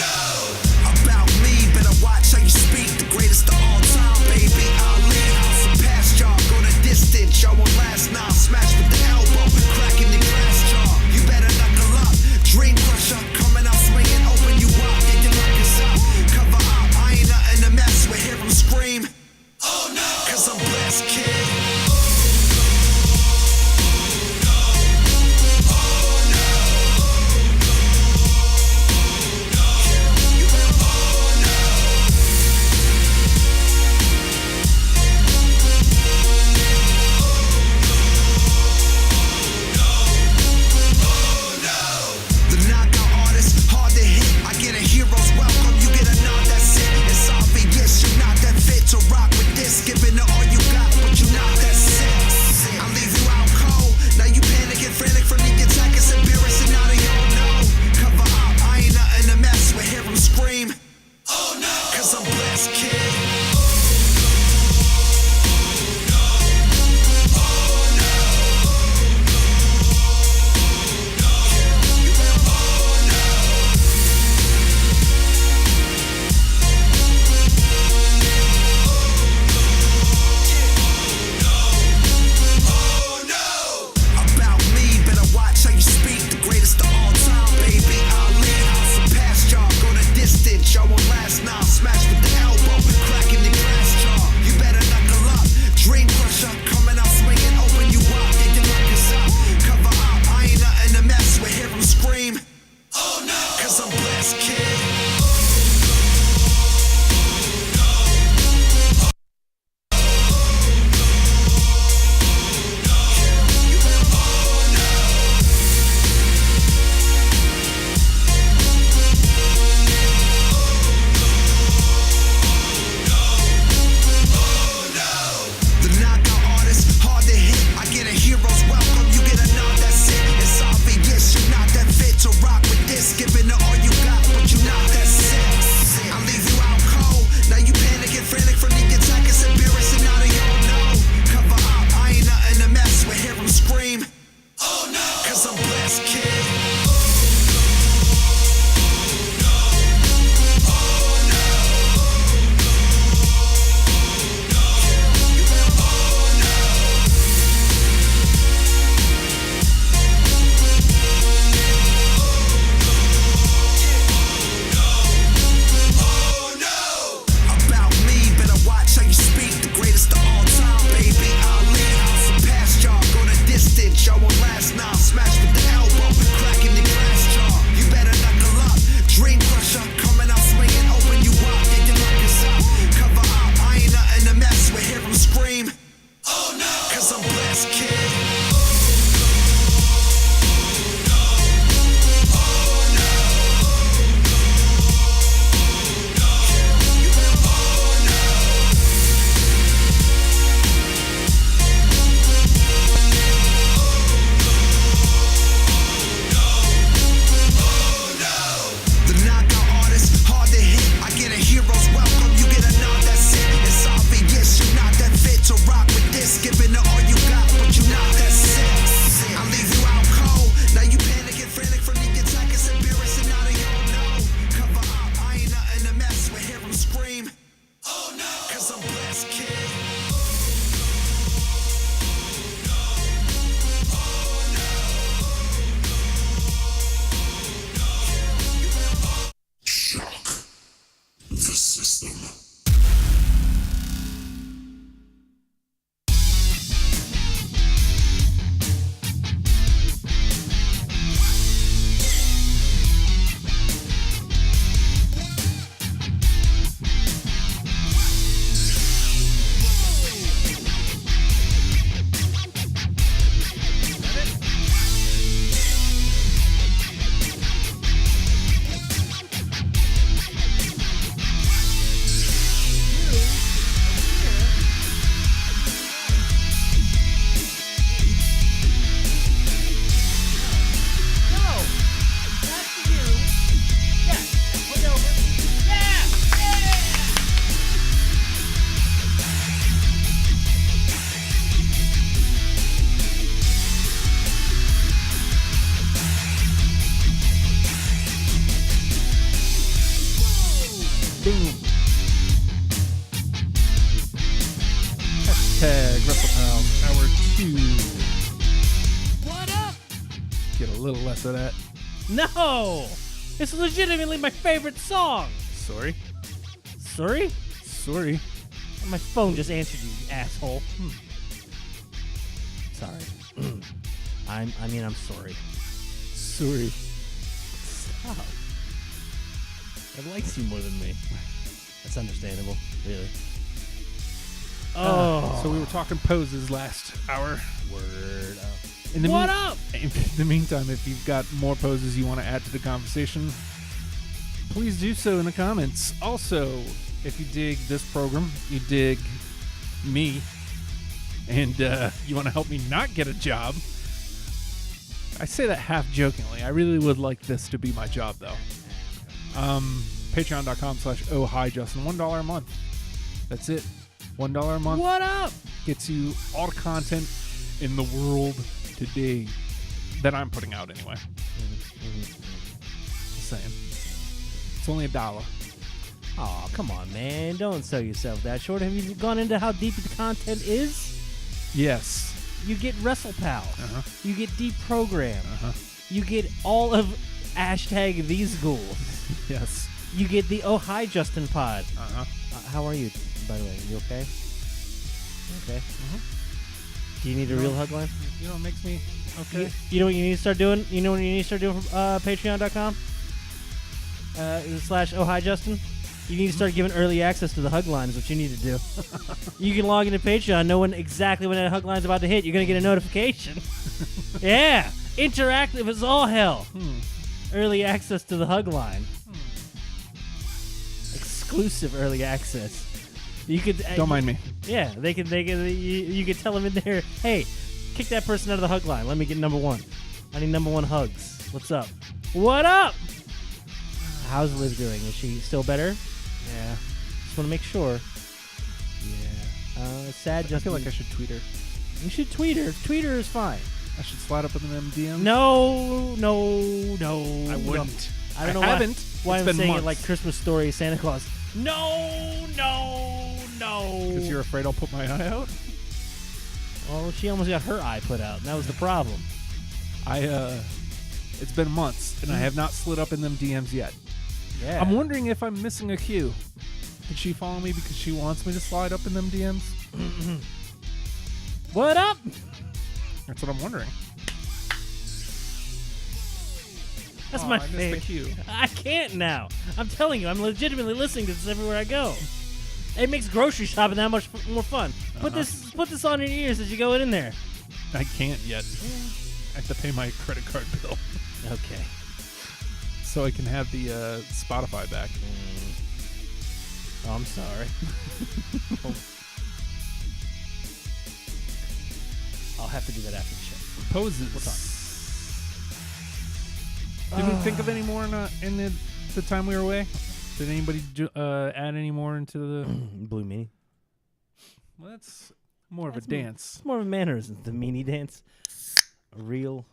About me, better watch how you speak. The greatest of all time, baby. Ali, I'll surpass y'all. Go the distance, y'all won't last now. Smash with the elbow, cracking the glass jaw. You better kid. The knockout artist, hard to hit. I get a hero's welcome. You get a nod, that's it. It's obvious you're not that fit to rock with this. Giving it all you got, but you're not that sick. I leave you out cold. Now you panicking, frantic from the attack. It's embarrassing. Now they all know. Cover up, I ain't nothing to mess with. Hear them scream. Oh no, 'cause I'm blessed, kid. Boom. Hashtag WrestlePals Hour 2. What up? Get a little less of that. No! It's legitimately my favorite song. Sorry. Sorry? Sorry. My phone just answered you, you asshole. Sorry. I'm sorry. Sorry. Stop. It likes you more than me. That's understandable, really. Oh. So we were talking poses last hour. Word up. In the What up? In the meantime, if you've got more poses you want to add to the conversation, please do so in the comments. Also, if you dig this program, you dig me, and you want to help me not get a job, I say that half jokingly. I really would like this to be my job, though. Patreon.com/ohhijustin. $1 a month. That's it. $1 a month What up? gets you all the content in the world today that I'm putting out anyway. Just saying. It's only $1. Oh, come on, man. Don't sell yourself that short. Have you gone into how deep the content is? Yes. You get WrestlePals. Uh-huh. You get Deprogram. Uh-huh. You get all of hashtag these ghouls. Yes. You get the Oh Hi Justin pod. Uh-huh. How are you, by the way? You okay? Okay. Uh-huh. Do you need a real hug line? You know what makes me okay? You know what you need to start doing? You know what you need to start doing from patreon.com? / Oh Hi Justin? You need to start giving early access to the hug line is what you need to do. You can log into Patreon, know exactly when that hug line's about to hit. You're going to get a notification. Yeah. Interactive as all hell. Early access to the hug line. Exclusive early access. You could Don't mind me. Yeah, they can. You could tell them in there, hey, kick that person out of the hug line. Let me get number one. I need number one hugs. What's up? What up? How's Liv doing? Is she still better? Yeah. Just want to make sure. Yeah. Sad. I Just feel like I should tweet her. You should tweet her. Tweet her is fine. I should slide up in them DMs. No. I wouldn't. I don't know haven't. why It's I'm been saying months. it like Christmas Story, Santa Claus. No. Because you're afraid I'll put my eye out? Well, she almost got her eye put out, and that was the problem. It's been months, and I have not slid up in them DMs yet. Yeah. I'm wondering if I'm missing a cue. Did she follow me because she wants me to slide up in them DMs? What up? That's what I'm wondering. That's Aw, my I missed the favorite. cue. I can't now. I'm telling you, I'm legitimately listening to this everywhere I go. It makes grocery shopping that much more fun. Put this on your ears as you go in there. I can't yet. I have to pay my credit card bill Okay. so I can have the Spotify back. Oh, I'm sorry. I'll have to do that after the show. Poses. We'll talk. Did we think of any more in the time we were away? Did anybody add any more into the... Blue Meanie. Well, that's more of a That's dance. It's more of a mannerism. The meanie dance. A real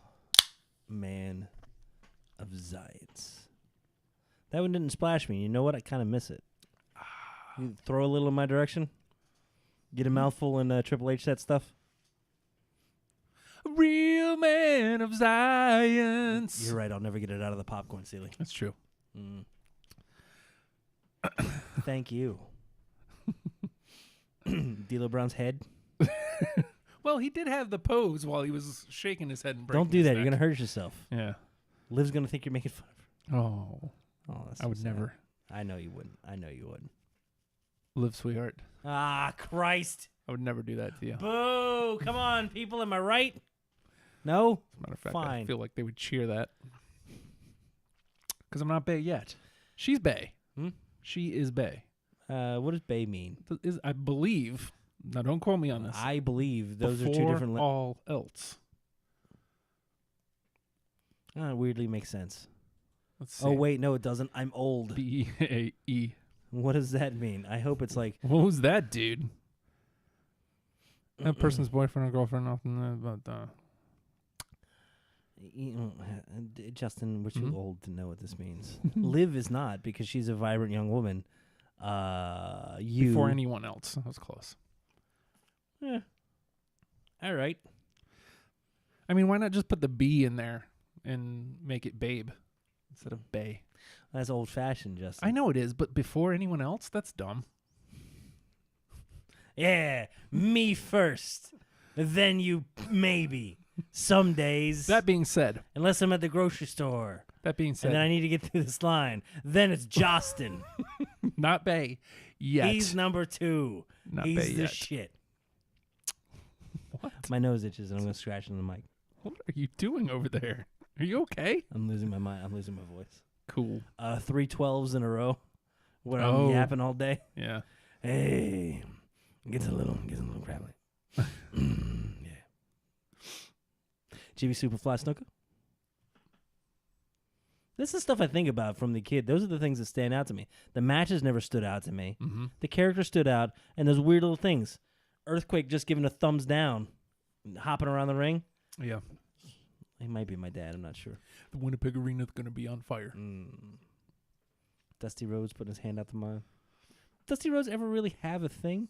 man of Zions. That one didn't splash me. You know what? I kind of miss it. You throw a little in my direction. Get a mouthful and Triple H that stuff. Real man of Zions. You're right. I'll never get it out of the popcorn ceiling. That's true. Thank you. D'Lo Brown's head. Well, he did have the pose while he was shaking his head and breaking Don't do his that. neck. You're going to hurt yourself. Yeah. Liv's going to think you're making fun of her. Oh. Oh, that's I so would sad. never. I know you wouldn't. I know you wouldn't. Live, sweetheart. Ah, Christ. I would never do that to you. As Boo. Come on, people. Am I right? No? a matter of fact, I Fine. feel like they would cheer that. Because I'm not Bay yet. She's Bay. Hmm? She is Bay. What does Bay mean? I believe. Now, don't quote me on this. I believe those are two Before different. all else. It weirdly makes sense. Let's see. Oh, wait. No, it doesn't. I'm old. B-A-E. What does that mean? I hope it's like. What was that, dude? That person's boyfriend or girlfriend. Nothing about Justin, we're too Mhm. old to know what this means. Liv is not because she's a vibrant young woman. You. before anyone else. That was close. All right. I mean, why not just put the B in there and make it Babe instead of Bay? That's old fashioned, Justin. I know it is, but before anyone else? That's dumb. Yeah, me first. Then you maybe. Some days. That being said, Unless I'm at the grocery store. and And then I need to get through this line. Then it's Justin. not Bay yet. He's number 2. Not He's Bay the yet. shit. What? My nose itches and I'm going to scratch in the mic. What are you doing over there? Are you okay? I'm losing my mind. I'm losing my voice. Cool. 3 12s in a row where I'm Oh. yapping all day. Yeah. Hey, gets a little crappy. Yeah. GB Superfly Snooker. This is stuff I think about from the kid. Those are the things that stand out to me. The matches never stood out to me. Mm-hmm. The character stood out, and those weird little things. Earthquake just giving a thumbs down, hopping around the ring. Yeah. He might be my dad. I'm not sure. The Winnipeg Arena's going to be on fire. Dusty Rhodes putting his hand out the mile. Dusty Rhodes ever really have a thing?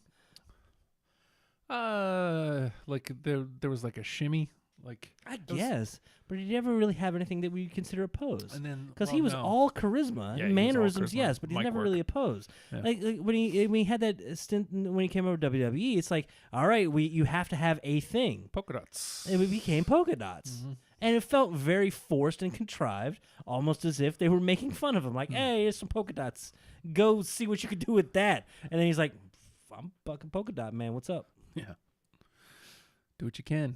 Like there was like a shimmy, like I was- guess, but he never really have anything that we consider a pose. and then Because he was all charisma, Yeah, he was and all mannerisms, charisma. yes, but he's Mic never work. really a pose. Yeah. Like when he had that stint when he came over to WWE, it's like, all right, you have to have a thing, polka dots. and it became polka dots, and it felt very forced and contrived, almost as if they were making fun of him. Like, hey, here's some polka dots, go see what you could do with that. And then he's like, I'm fucking polka dot man, what's up? Yeah. Do what you can.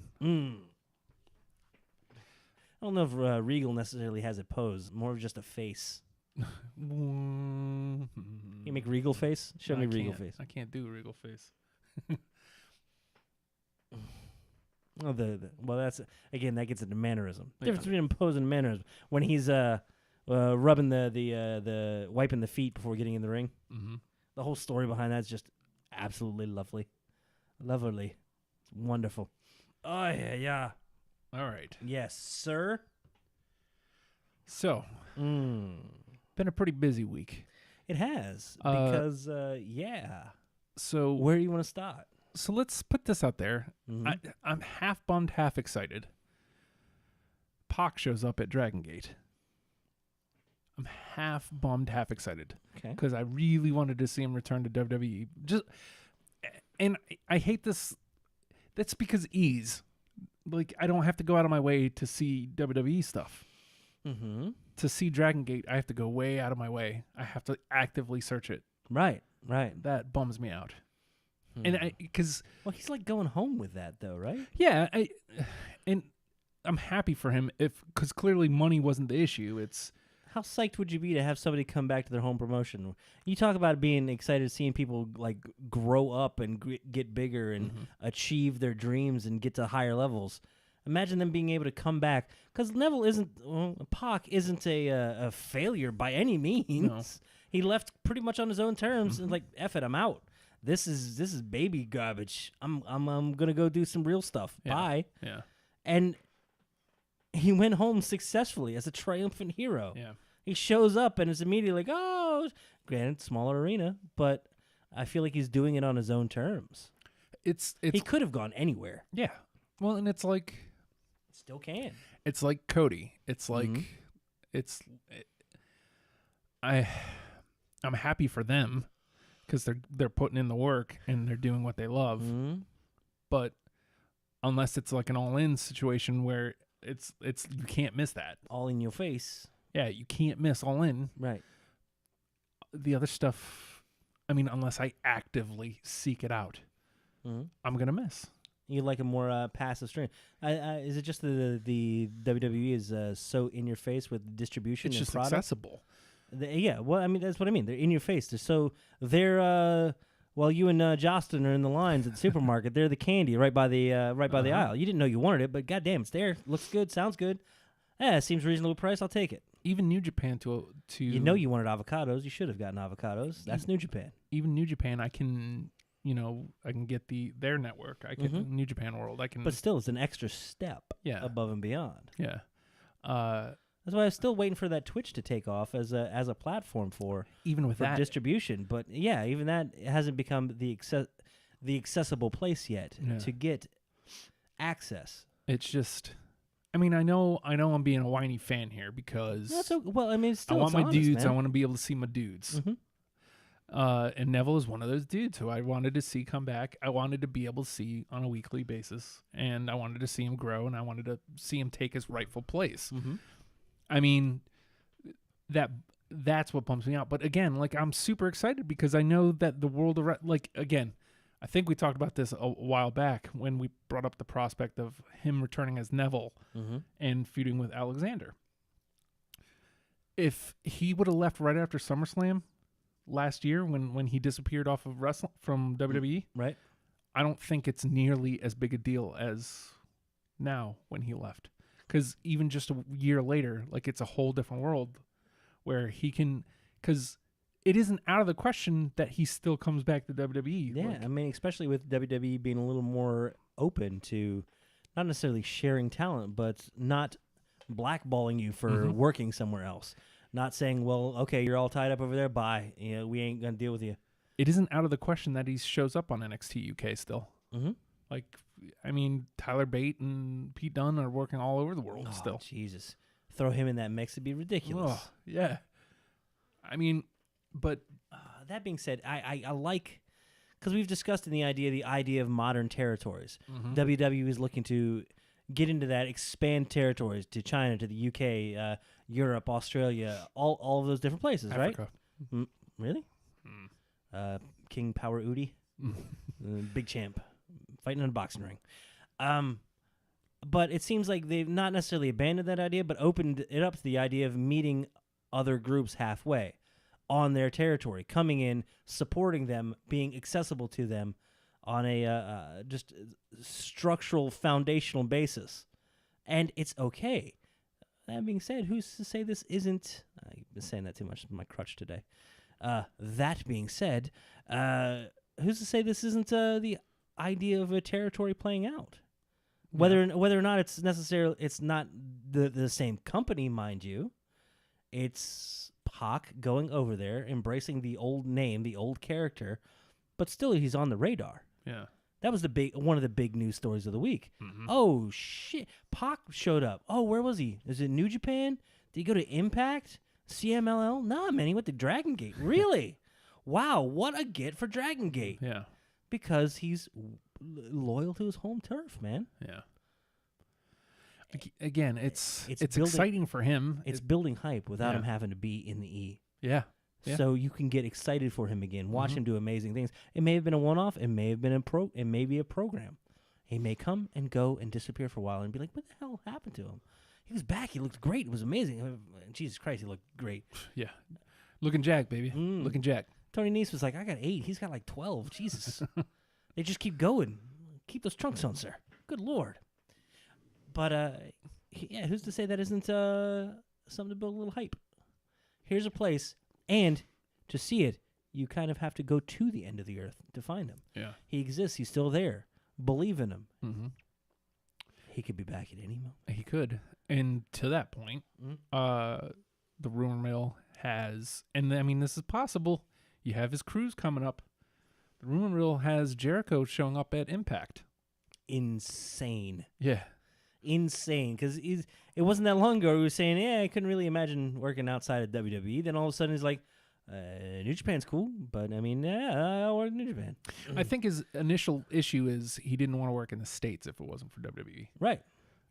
I don't know if Regal necessarily has a pose, more of just a face. You You make Regal face? Show me Regal face. I can't do Regal face. Oh, well, that's again that gets into mannerism. Yeah. Difference between a pose and mannerism. When he's rubbing the wiping the feet before getting in the ring. Mm-hmm. The whole story behind that is just absolutely lovely, lovely, it's wonderful. Oh yeah. All right. Yes, sir. So, been a pretty busy week. It has because yeah. So Where do you want to start? So let's put this out there. Mhm. I'm half bummed, half excited. Pac shows up at Dragon Gate. I'm half bummed, half excited Okay. because I really wanted to see him return to WWE. And I hate this. That's because ease. Like I don't have to go out of my way to see WWE stuff. Mm-hmm. To see Dragon Gate, I have to go way out of my way. I have to actively search it. Right. That bums me out. And because Well, he's like going home with that, though, right? yeah, and I'm happy for him because clearly money wasn't the issue. It's How psyched would you be to have somebody come back to their home promotion? You talk about being excited, seeing people like grow up and get bigger and achieve their dreams and get to higher levels. Imagine them being able to come back, because Neville Pac isn't a failure by any means. No. He left pretty much on his own terms and like, F it, I'm out. This is baby garbage. I'm gonna go do some real stuff. Yeah. Bye. yeah, And he went home successfully as a triumphant hero. yeah. He shows up and is immediately like, oh, granted, smaller arena, but I feel like he's doing it on his own terms. It's He could have gone anywhere. yeah. Well, and it's like Still can. Cody. It's like I'm happy for them because they're putting in the work and they're doing what they love. Mm-hmm. But unless it's like an all-in situation where it's you can't miss that. All in your face. Yeah, you can't miss all in. Right. The other stuff, I mean, unless I actively seek it out, Mhm. I'm gonna miss. You like a more passive stream. Is it just the WWE is so in your face with distribution It's and just product? accessible. Yeah, well, I mean, that's what I mean. They're in your face. While you and Justin are in the lines at the supermarket, they're the candy right by the aisle. You didn't know you wanted it, but goddamn, it's there. Looks good, sounds good. Yeah, it seems reasonable price. I'll take it. Even New Japan to You know you wanted avocados. You should have gotten avocados. That's New Japan. even New Japan, I can get their network. I can New Japan World. I can, But still, it's an extra step Yeah. above and beyond. yeah. That's why I was still waiting for that Twitch to take off as a platform for Even with that, distribution. But yeah, even that hasn't become the accessible place yet Yeah. to get access. it's just. I mean, I know I'm being a whiny fan here because That's well, I mean, it's I still want my honest, dudes. man. I want to be able to see my dudes. Mhm. And Neville is one of those dudes who I wanted to see come back. I wanted to be able to see on a weekly basis, and I wanted to see him grow, and I wanted to see him take his rightful place. Mhm. I mean, that's what pumps me out. But again, like I'm super excited because I know that the world around, like again, I think we talked about this a while back when we brought up the prospect of him returning as Neville and feuding with Alexander. If he would have left right after SummerSlam last year when he disappeared off of from WWE, Right. I don't think it's nearly as big a deal as now when he left. Because even just a year later, like it's a whole different world where he can, because it isn't out of the question that he still comes back to WWE. Yeah, Like, I mean, especially with WWE being a little more open to not necessarily sharing talent, but not blackballing you for working somewhere else. Not saying, well, okay, you're all tied up over there. Bye. You know, we ain't gonna deal with you. it isn't out of the question that he shows up on NXT UK still. Mm-hmm. Like, I mean, Tyler Bate and Pete Dunne are working all over the world still. Jesus, throw him in that mix would be ridiculous. Ugh, yeah. I mean, but That being said, I like, because we've discussed the idea of modern territories. WWE is looking to get into that, expand territories to China, to the UK, Europe, Australia, all of those different places, Africa. right? Really? King Power Udi, big champ, fighting in a boxing ring. But it seems like they've not necessarily abandoned that idea, but opened it up to the idea of meeting other groups halfway on their territory, coming in, supporting them, being accessible to them on a just structural, foundational basis. And it's okay. That being said, who's to say this isn't... I've been saying that too much with my crutch today. That being said, who's to say this isn't the idea of a territory playing out? Whether or not it's necessarily, it's not the same company, mind you. It's Pac going over there, embracing the old name, the old character, but still he's on the radar. yeah. That was one of the big news stories of the week. Oh shit, Pac showed up. Oh, where was he? Is it New Japan? Did he go to Impact? CMLL? Nah, man, he went to Dragon Gate. Really? Wow, what a get for Dragon Gate. Yeah. Because he's loyal to his home turf, man. Yeah. Again, it's building- exciting for him. It's building hype without Yeah. him having to be in the E. Yeah. Yeah. So you can get excited for him again. Watch him do amazing things. It may have been a one-off. It may have been it may be a program. He may come and go and disappear for a while and be like, what the hell happened to him? He was back. He looked great. It was amazing. Jesus Christ, he looked great. Yeah. Looking jack, baby. Looking jack. Tony Nese was like, I got 8. He's got like 12. Jesus. They just keep going. Keep those trunks on, sir. Good Lord. But, yeah, who's to say that isn't something to build a little hype? Here's a place, and to see it, you kind of have to go to the end of the earth to find him. Yeah. He exists. He's still there. Believe in him. Mm-hmm. He could be back at any moment. He could. And to that point, the rumor mill has, and I mean, this is possible. You have his cruise coming up. The rumor mill has Jericho showing up at Impact. Insane. Yeah. Insane. Because it wasn't that long ago he was saying, yeah, I couldn't really imagine working outside of WWE. Then all of a sudden he's like, New Japan's cool, but I mean, yeah, I'll work in New Japan. I think his initial issue is he didn't want to work in the States if it wasn't for WWE. Right.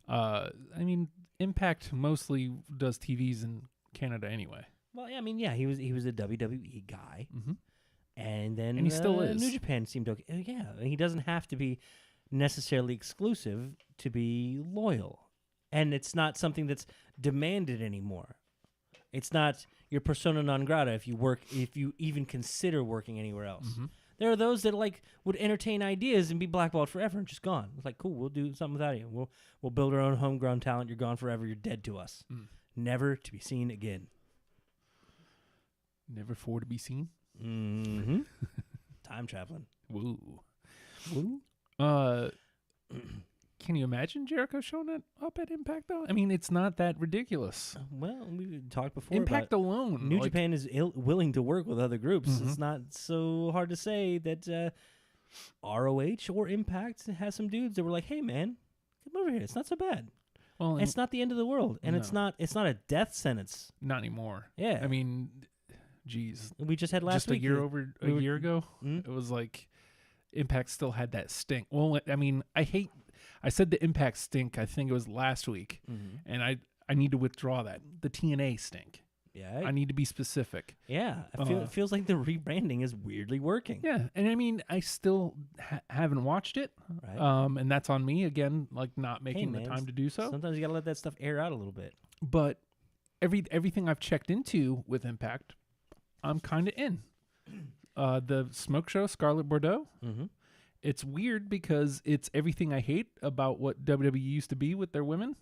I mean, Impact mostly does TVs in Canada anyway. Well, yeah, I mean, yeah, he was a WWE guy. Mm-hmm. And then And he still is. New Japan seemed okay. Yeah, and he doesn't have to be necessarily exclusive to be loyal. And it's not something that's demanded anymore. It's not your persona non grata if you even consider working anywhere else. Mm-hmm. There are those that like would entertain ideas and be blackballed forever and just gone. It's like, cool, we'll do something without you. We'll build our own homegrown talent. You're gone forever. You're dead to us. Never to be seen again. Never for to be seen. Mm-hmm. Time traveling. Woo. Woo. Can you imagine Jericho showing up at Impact though? I mean, it's not that ridiculous. Well, we talked before Impact about alone. New like, Japan is willing to work with other groups. It's not so hard to say that ROH or Impact has some dudes that were like, "Hey, man, come over here. It's not so bad. Well, It's not the end of the world, and it's No. not a death sentence." not anymore. Yeah. I mean, geez. We just had last Just week. a year ago, Mhm. it was like Impact still had that stink. Well, I mean, I said the Impact stink, I think it was last week, and I need to withdraw that. The TNA stink. Yeah, I need to be specific. yeah. It feels like the rebranding is weirdly working. Yeah, and I mean, I still haven't watched it, Right. and that's on me again, like not Hey, making man, the time to do so. Sometimes you gotta let that stuff air out a little bit. But everything I've checked into with Impact, I'm kind of in. The Smoke Show, Scarlett Bordeaux. Mm-hmm. It's weird because it's everything I hate about what WWE used to be with their women,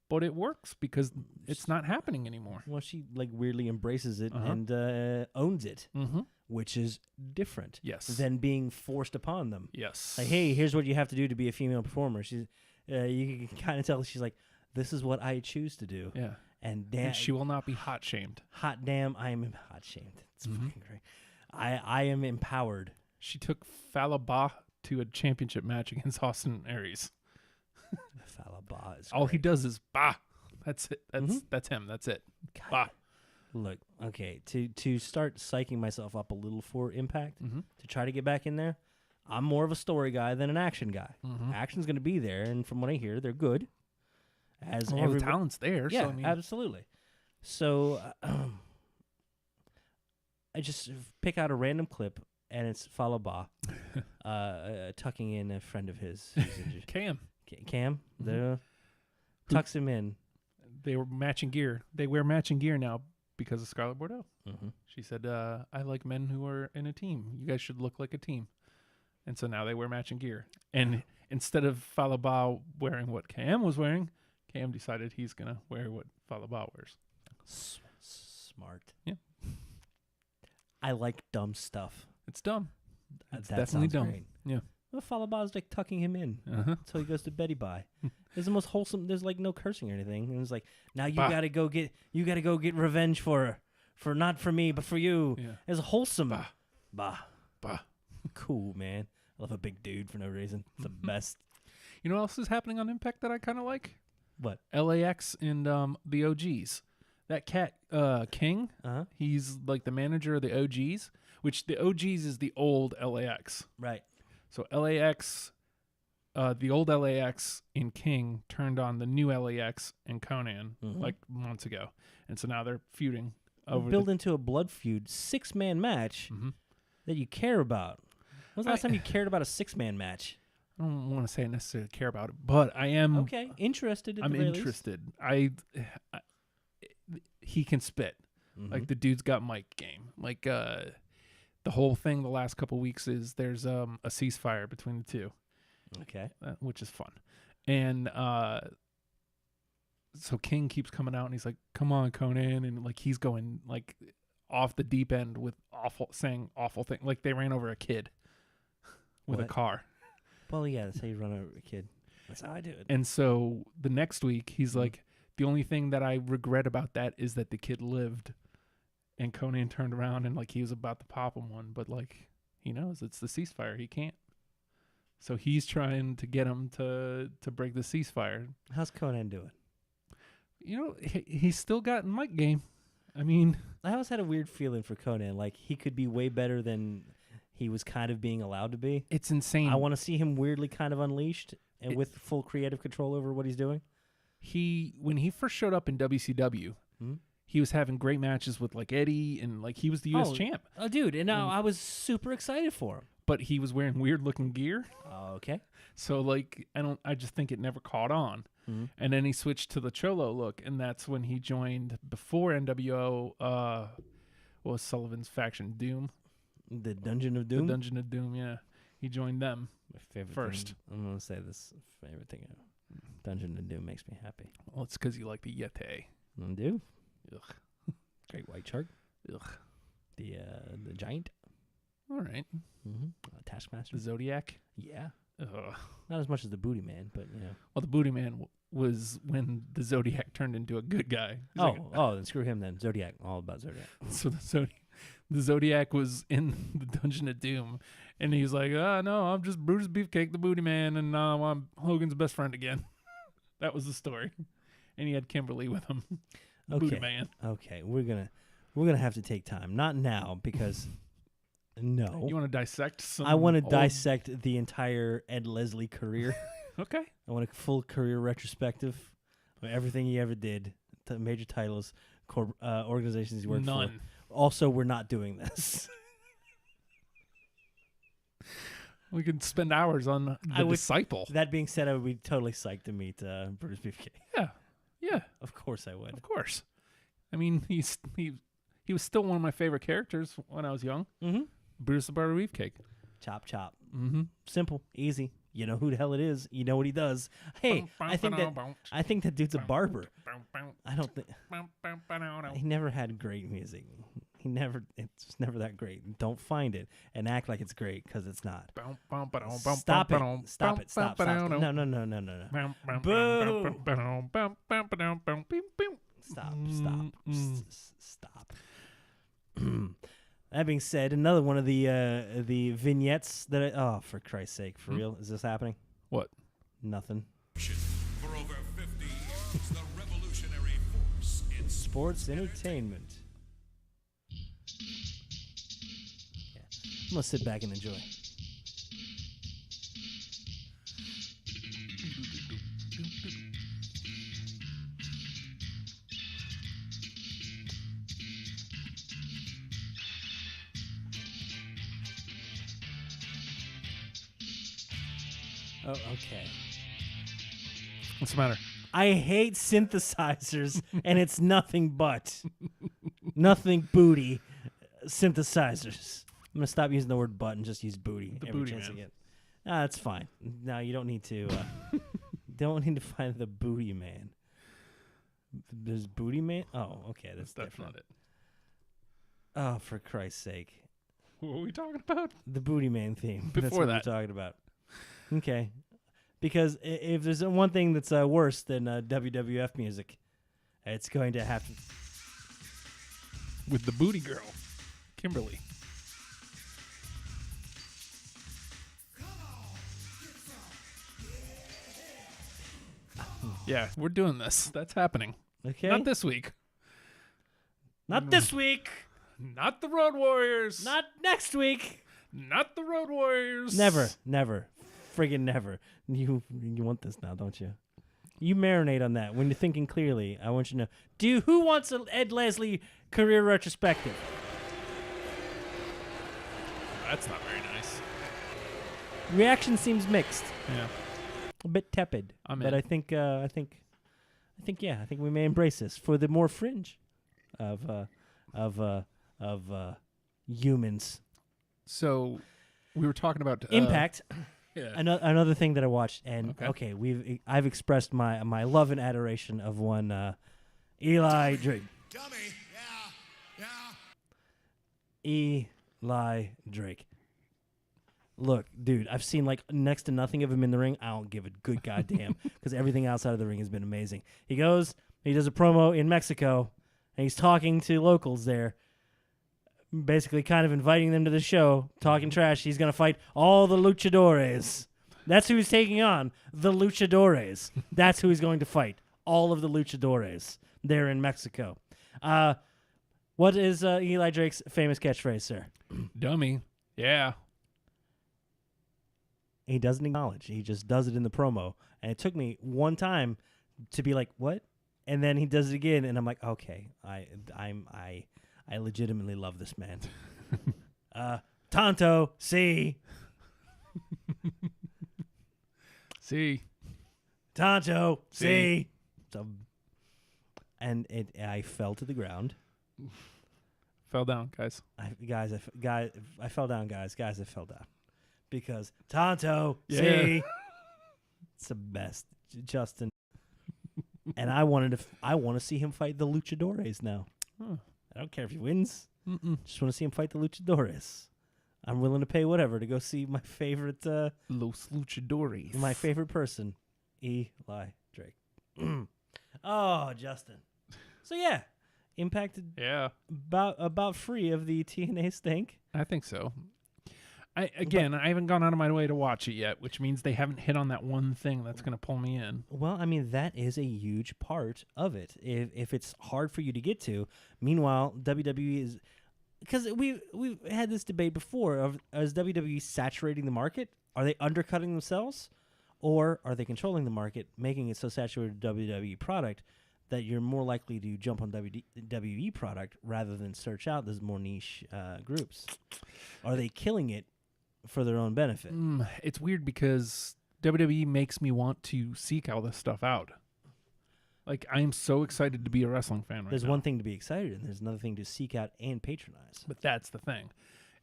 but it works because it's not happening anymore. Well, she like weirdly embraces it Uh-huh. and owns it, Mm-hmm. which is different Yes. than being forced upon them. Yes. Like, hey, here's what you have to do to be a female performer. She's, you can kind of tell she's like, this is what I choose to do. Yeah. And damn, And she will not be hot shamed. hot damn, I am hot shamed. It's Mm-hmm. fucking great. I am empowered. She took Falaba to a championship match against Austin Aries. Falaba is All he great. does is bah. That's it. That's him. That's it. Bah. Look, okay, to start psyching myself up a little for Impact, Mm-hmm. to try to get back in there, I'm more of a story guy than an action guy. Mm-hmm. Action's going to be there, and from what I hear, they're good. As Well, the talent's there. yeah, so, I mean, absolutely. So I just pick out a random clip, and it's Falaba tucking in a friend of his. who's injured. Cam. Cam, Mm-hmm. the tucks him in. They were matching gear. They wear matching gear now because of Scarlett Bordeaux. Mm-hmm. She said, I like men who are in a team. You guys should look like a team. And so now they wear matching gear. And instead of Falaba wearing what Cam was wearing, Cam decided he's going to wear what Falaba wears. Smart. Yeah. I like dumb stuff. It's dumb. It's That definitely sounds dumb. great. Yeah. Well, Falaba's like tucking him in Uh-huh. until he goes to Betty Bye. It's the most wholesome. There's like no cursing or anything. And it's like, now you Bah. gotta go get revenge for her, for not for me but for you. Yeah. It's wholesome. Bah. Bah. Bah. Cool, man. I love a big dude for no reason. It's the best. You know what else is happening on Impact that I kind of like? What? LAX and the OGs. That cat, King, Uh-huh. he's like the manager of the OGs, which the OGs is the old LAX. Right. So LAX, the old LAX in King turned on the new LAX in Conan like months ago. And so now they're feuding. build into a blood feud 6-man match that you care about. When was the last time you cared about a 6-man match? I don't want to say I necessarily care about it, but I am. Okay, interested. At I'm the very least. interested. He can spit. Like the dude's got mic game. Like the whole thing the last couple weeks is there's a ceasefire between the two. Okay. Which is fun. And so King keeps coming out and he's like, "Come on, Conan," and like he's going like off the deep end with saying awful things. Like they ran over a kid with a What? car. Well, yeah, that's how you run over a kid. That's how I do it. And so the next week he's like, "The only thing that I regret about that is that the kid lived." And Conan turned around and like he was about to pop him one, but like he knows it's the ceasefire. He can't. So he's trying to get him to break the ceasefire. How's Conan doing? You know, he's still got mic game. I mean, I always had a weird feeling for Conan. Like he could be way better than he was kind of being allowed to be. it's insane. I want to see him weirdly kind of unleashed and with full creative control over what he's doing. When he first showed up in WCW, he was having great matches with like Eddie and like he was the US champ. Oh, dude, and I was super excited for him. But he was wearing weird looking gear. Okay. So like I just think it never caught on. And then he switched to the Cholo look, and that's when he joined before NWO what was Sullivan's faction, Doom. The Dungeon of Doom? The Dungeon of Doom, yeah. He joined them. My favorite first. thing. I'm going to say this favorite thing. Dungeon of Doom makes me happy. Well, it's because you like the Yeti. I do. Ugh. Great White Shark. Ugh. The Giant. All right. Taskmaster. The Zodiac. Yeah. Ugh. Not as much as the Booty Man, but you know. Well, the Booty Man was when the Zodiac turned into a good guy. He's Then screw him then. Zodiac. All about Zodiac. So the Zodiac was in the Dungeon of Doom, and he's like, no, I'm just Brutus Beefcake, the Booty Man, and now I'm Hogan's best friend again. That was the story. And he had Kimberly with him. Booty Man. Okay, we're gonna have to take time. Not now because no. You want to dissect some I want to old- dissect the entire Ed Leslie career. Okay. I want a full career retrospective of everything he ever did, major titles, organizations he worked for. None. Also, we're not doing this. We could spend hours on the Disciple. That being said, I would be totally psyched to meet Brutus Beefcake. Yeah. Of course I would. Of course. I mean, he was still one of my favorite characters when I was young. Mm-hmm. Brutus the Barber Beefcake. Chop, chop. Mm-hmm. Simple, easy. You know who the hell it is. You know what he does. Hey, I think that dude's a barber. I don't think he never had great music. It's never that great. Don't find it and act like it's great because it's not. Stop it. Stop. No. Boo. Stop. That being said, another one of the vignettes that for Christ's sake, for real, is this happening? What? Nothing. For over 50 years, the revolutionary force in Sports entertainment. Yeah. I'm gonna sit back and enjoy. Oh, okay. What's the matter? I hate synthesizers, and it's nothing but nothing booty synthesizers. I'm gonna stop using the word butt and just use booty. The every booty chance I man. get. That's fine. No, you don't need to. Don't need to find the booty man. There's booty man. Oh, okay, that's different. not it. Oh, for Christ's sake, What were we talking about? the booty man theme. That's Before what that. we're talking about. Okay, because if there's one thing that's worse than WWF music, it's going to have to. With the booty girl, Kimberly. Yeah, we're doing this. That's happening. Okay, Not this week. Not this week. Not the Road Warriors. Not next week. Not the Road Warriors. Never, friggin' never. You want this now, don't you? You marinate on that. When you're thinking clearly, I want you to know. Who wants an Ed Leslie career retrospective? That's not very nice. Reaction seems mixed, Yeah. a bit tepid. I'm but in. I think we may embrace this for the more fringe of humans. So we were talking about Impact. Yeah. Another thing that I watched, and Okay. I've expressed my love and adoration of one Eli Drake. Dummy. Yeah. Yeah. Eli Drake. Look, dude, I've seen like next to nothing of him in the ring. I don't give a good goddamn because everything outside of the ring has been amazing. He does a promo in Mexico, and he's talking to locals there, basically kind of inviting them to the show, talking trash. He's going to fight all the luchadores. That's who he's taking on, the luchadores. That's who he's going to fight, all of the luchadores there in Mexico. What is Eli Drake's famous catchphrase, sir? dummy. Yeah. He doesn't acknowledge. He just does it in the promo. And it took me one time to be like, what? And then he does it again, and I'm like, okay, I legitimately love this man. Tonto, see. See. Tonto, See. see. So, and I fell to the ground. Fell down, guys. I fell down, guys. Guys, I fell down. Because Tonto, Yeah. see. It's the best. Justin. And I want to see him fight the Luchadores now. Huh. I don't care if he wins. Mm-mm. Just want to see him fight the Luchadores. I'm willing to pay whatever to go see my favorite Los Luchadores. my favorite person, Eli Drake. Oh, Justin. So yeah, impacted Yeah, about free of the TNA stink. I think so. I haven't gone out of my way to watch it yet, which means they haven't hit on that one thing that's going to pull me in. Well, I mean, that is a huge part of it. If it's hard for you to get to, meanwhile, WWE is, because we've had this debate before of, is WWE saturating the market? Are they undercutting themselves, or are they controlling the market, making it so saturated with WWE product that you're more likely to jump on WWE product rather than search out those more niche groups? Are they killing it for their own benefit? It's weird because WWE makes me want to seek all this stuff out. Like, I am so excited to be a wrestling fan right There's now. one thing to be excited and there's another thing to seek out and patronize. But that's the thing,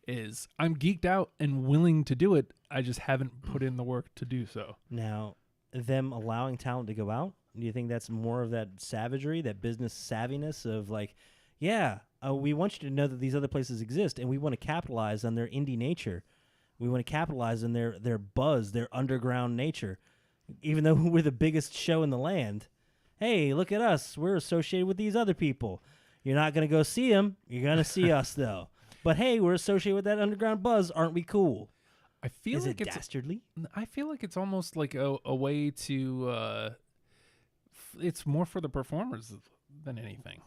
is I'm geeked out and willing to do it. I just haven't put in the work to do so. Now, them allowing talent to go out, do you think that's more of that savagery, that business savviness of like, yeah, we want you to know that these other places exist and we want to capitalize on their indie nature. We want to capitalize on their buzz, their underground nature. Even though we're the biggest show in the land, hey, look at us. We're associated with these other people. You're not going to go see them. You're going to see us, though. But hey, we're associated with that underground buzz. Aren't we cool? I feel Is like it it's dastardly? I feel like it's almost like a way to. It's more for the performers than anything.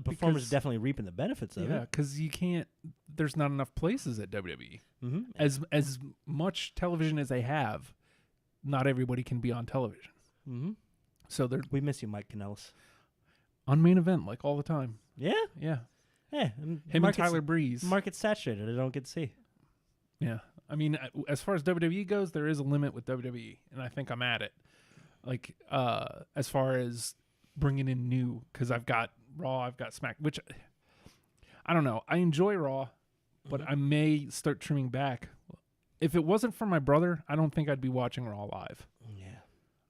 Performers Because- definitely reaping the benefits of Yeah, it. because you can't. There's not enough places at WWE. Mm-hmm. As much television as they have, not everybody can be on television. Mm-hmm. So they're We miss you, Mike Kanellis. on main event like all the time. Yeah? Yeah, Yeah. him and Tyler Breeze. Market's saturated. I don't get to see. Yeah, I mean, as far as WWE goes, there is a limit with WWE, and I think I'm at it. Like, as far as bringing in new, because I've got Raw, I've got Smack, which I don't know. I enjoy Raw, but I may start trimming back. If it wasn't for my brother, I don't think I'd be watching Raw live. Yeah.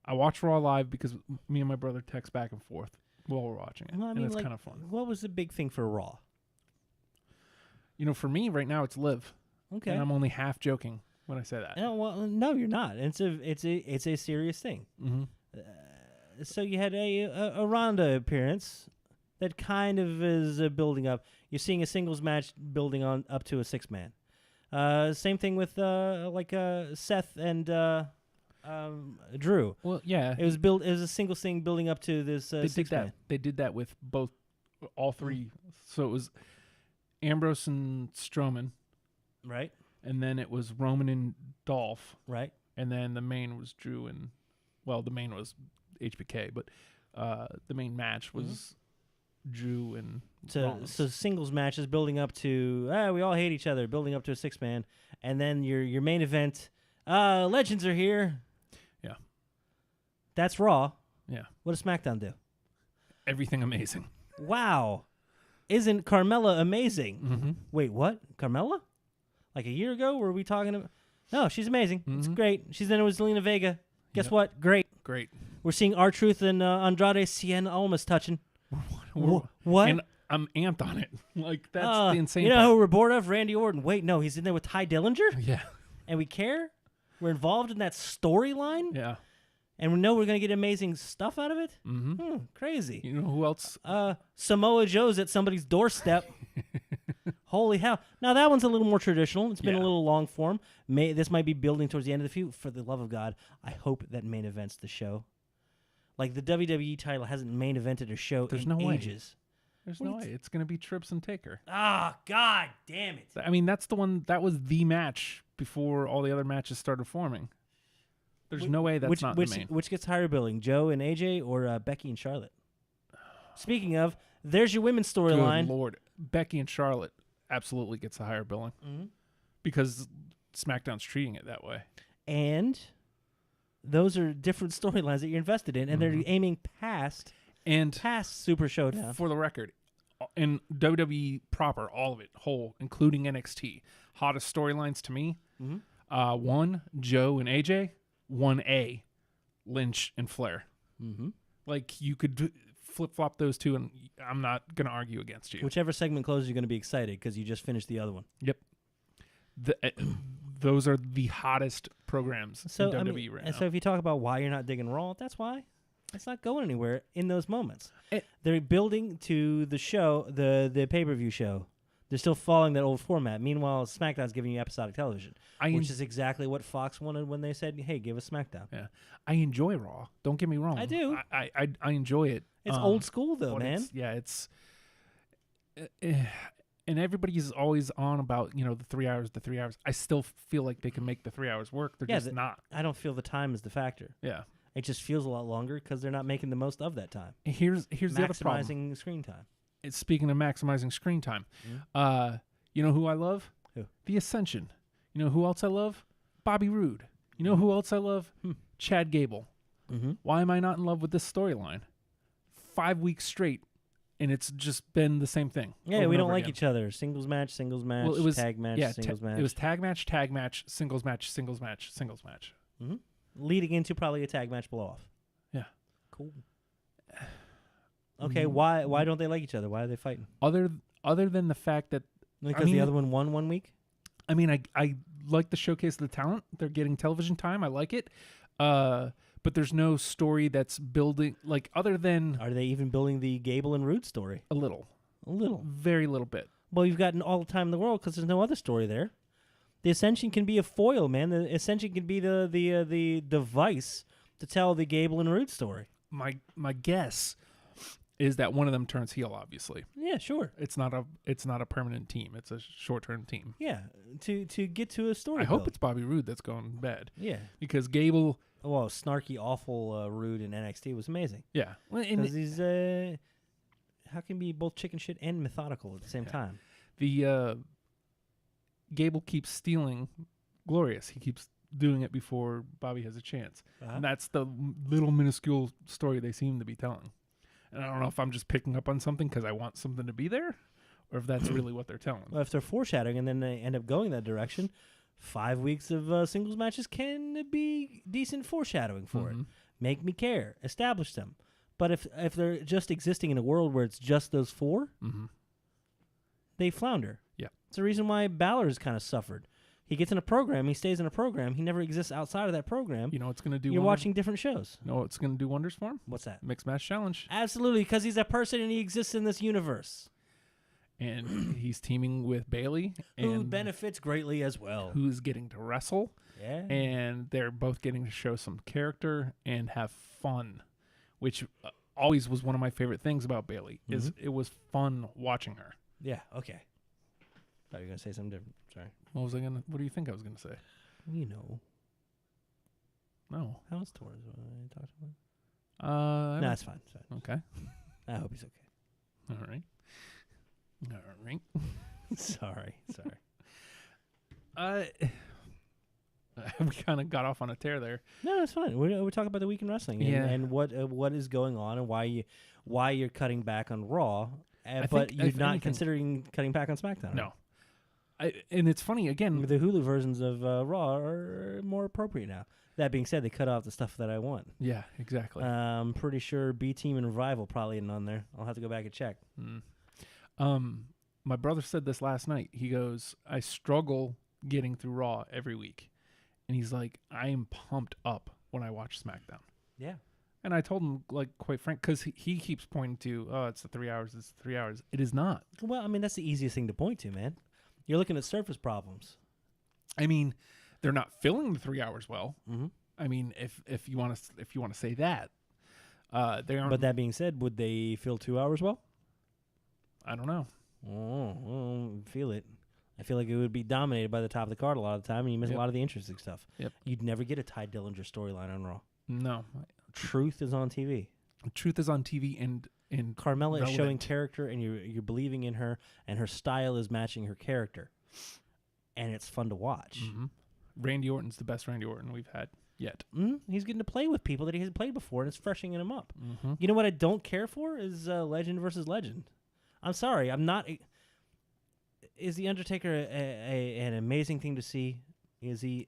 I watch Raw live because me and my brother text back and forth while we're watching it, Well, I and mean, it's like, kind of fun. what was the big thing for Raw? You know, for me right now, it's Liv. Okay. And I'm only half joking when I say that. No, well, no, you're not. It's a serious thing. Mm-hmm. So you had a Ronda appearance that kind of is building up. You're seeing a singles match building on up to a 6-man. Same thing with Seth and Drew. Well, yeah, It was a singles thing building up to this they did 6-man. that. They did that with all three. So it was Ambrose and Strowman, Right. and then it was Roman and Dolph, Right. and then the main was Drew and, well, the main was HBK, but the main match was Drew and So Rollins. singles matches building up to we all hate each other, building up to a 6-man, and then your main event, legends are here. Yeah. That's Raw. Yeah. What does SmackDown do? Everything amazing. Wow, isn't Carmella amazing? Mm-hmm. Wait, what? Carmella? Like a year ago, were we talking about? No, she's amazing. It's great. She's in it with Zelina Vega. Guess Yep. what? Great. Great. We're seeing R-Truth and Andrade Cien Almas touching. What? And I'm amped on it. Like, that's the insane You know part. who we're bored of? Randy Orton. Wait, no, he's in there with Ty Dillinger? Yeah. And we care? We're involved in that storyline? Yeah. And we know we're going to get amazing stuff out of it? Mm-hmm. Crazy. You know who else? Samoa Joe's at somebody's doorstep. Holy hell. Now, that one's a little more traditional. It's been a Yeah. little long form. This might be building towards the end of the feud. For the love of God, I hope that main events the show. Like, the WWE title hasn't main evented a show There's in no way. ages. There's What no do way. It's going to be Trips and Taker. Ah, God damn it. I mean, that's the one. That was the match before all the other matches started forming. There's no way that's not the main. Which gets higher billing, Joe and AJ or Becky and Charlotte? Speaking of, there's your women's Good storyline. Lord. Becky and Charlotte absolutely gets a higher billing because SmackDown's treating it that way. And those are different storylines that you're invested in, and they're aiming past And Super Showdown. for the record, in WWE proper, all of it, whole, including NXT, hottest storylines to me, 1, Joe and AJ, 1A, Lynch and Flair. Like, you could flip-flop those two, and I'm not going to argue against you. Whichever segment closes, you're going to be excited because you just finished the other one. Yep. Those are the hottest programs So, in I WWE mean, right and now. so if you talk about why you're not digging Raw, that's why. It's not going anywhere in those moments. They're building to the show, the pay-per-view show. They're still following that old format. Meanwhile, SmackDown's giving you episodic television, which is exactly what Fox wanted when they said, "Hey, give us SmackDown." Yeah, I enjoy Raw. Don't get me wrong. I do. I enjoy it. It's old school, though, but man. it's and everybody's always on about the 3 hours. The 3 hours. I still feel like they can make the 3 hours work. They're just not. I don't feel the time is the factor. Yeah. It just feels a lot longer because they're not making the most of that time. Here's the other problem. Maximizing screen time. It's speaking of maximizing screen time. You know who I love? Who? The Ascension. You know who else I love? Bobby Roode. You know who else I love? Chad Gable. Why am I not in love with this storyline? 5 weeks straight, and it's just been the same thing. Yeah, over we and don't over like again. each other. Singles match, Well, it was tag match, singles match. It was tag match, singles match, singles match, singles match. Leading into probably a tag match blow off. Yeah. Cool. Okay, why don't they like each other? Why are they fighting? Other than the fact that Because the other one won 1 week? I mean, I like the showcase of the talent. They're getting television time. I like it. But there's no story that's building, like, other than Are they even building the Gable and Roode story? a little. A little. Very little bit. Well, you've gotten all the time in the world because there's no other story there. The Ascension can be a foil, man. The Ascension can be the device to tell the Gable and Roode story. My guess is that one of them turns heel, obviously. Yeah, sure. It's not a permanent team. It's a short-term team. Yeah, to get to a story. I hope build. it's Bobby Roode that's going bad. Yeah. Because Gable, Well, snarky, awful Roode in NXT was amazing. yeah. Well, Because he's how can he be both chicken shit and methodical at the same time? the Gable keeps stealing Glorious. He keeps doing it before Bobby has a chance. And that's the little minuscule story they seem to be telling. And I don't know if I'm just picking up on something because I want something to be there, or if that's really what they're telling. Well, if they're foreshadowing and then they end up going that direction, 5 weeks of singles matches can be decent foreshadowing for it. Make me care. Establish them. But if they're just existing in a world where it's just those 4, they flounder. Yeah. It's the reason why Balor's kind of suffered. He gets in a program, he stays in a program, he never exists outside of that program. You know what's going to do You're wonders? watching different shows. You know what's going to do wonders for him? What's that? Mixed Match Challenge. Absolutely, because he's a person and he exists in this universe. And he's teaming with Bailey, Who and benefits greatly as well. who's getting to wrestle. Yeah. And they're both getting to show some character and have fun, which always was one of my favorite things about Bailey. Is it was fun watching her. Yeah, okay. Thought you were going to say something different. Sorry. What do you think I was gonna say? You know. No. How was Torres? What I talked about? No, it's fine. It's fine. Okay. I hope he's okay. All right. All right. Sorry. We kind of got off on a tear there. No, it's fine. We're talking about the week in wrestling and what is going on and why you're cutting back on Raw, but think, you're if not anything- considering cutting back on SmackDown. No. And it's funny, again, The Hulu versions of Raw are more appropriate now. That being said, they cut off the stuff that I want. yeah, exactly. I'm pretty sure B Team and Revival probably isn't on there. I'll have to go back and check. My brother said this last night. He goes, I struggle getting through Raw every week. And he's like, I am pumped up when I watch SmackDown. Yeah. And I told him, like, quite frank, because he keeps pointing to, oh, it's the 3 hours, it's the 3 hours. It is not. Well, I mean, that's the easiest thing to point to, man. You're looking at surface problems. I mean, they're not filling the 3 hours well. Mhm. I mean, if you want to say that, they aren't. But that being said, would they fill 2 hours well? I don't know. Feel it. I feel like it would be dominated by the top of the card a lot of the time, and you miss Yep. a lot of the interesting stuff. Yep. You'd never get a Ty Dillinger storyline on Raw. No. Truth is on TV. Truth is on TV and Carmella is showing relevant. character, and you're believing in her, and her style is matching her character, and it's fun to watch. Mhm. Randy Orton's the best Randy Orton we've had yet. He's getting to play with people that he hasn't played before, and it's freshening him up. Mm-hmm. You know what I don't care for is Legend versus Legend. I'm sorry, I'm not. Is the Undertaker an amazing thing to see? Is he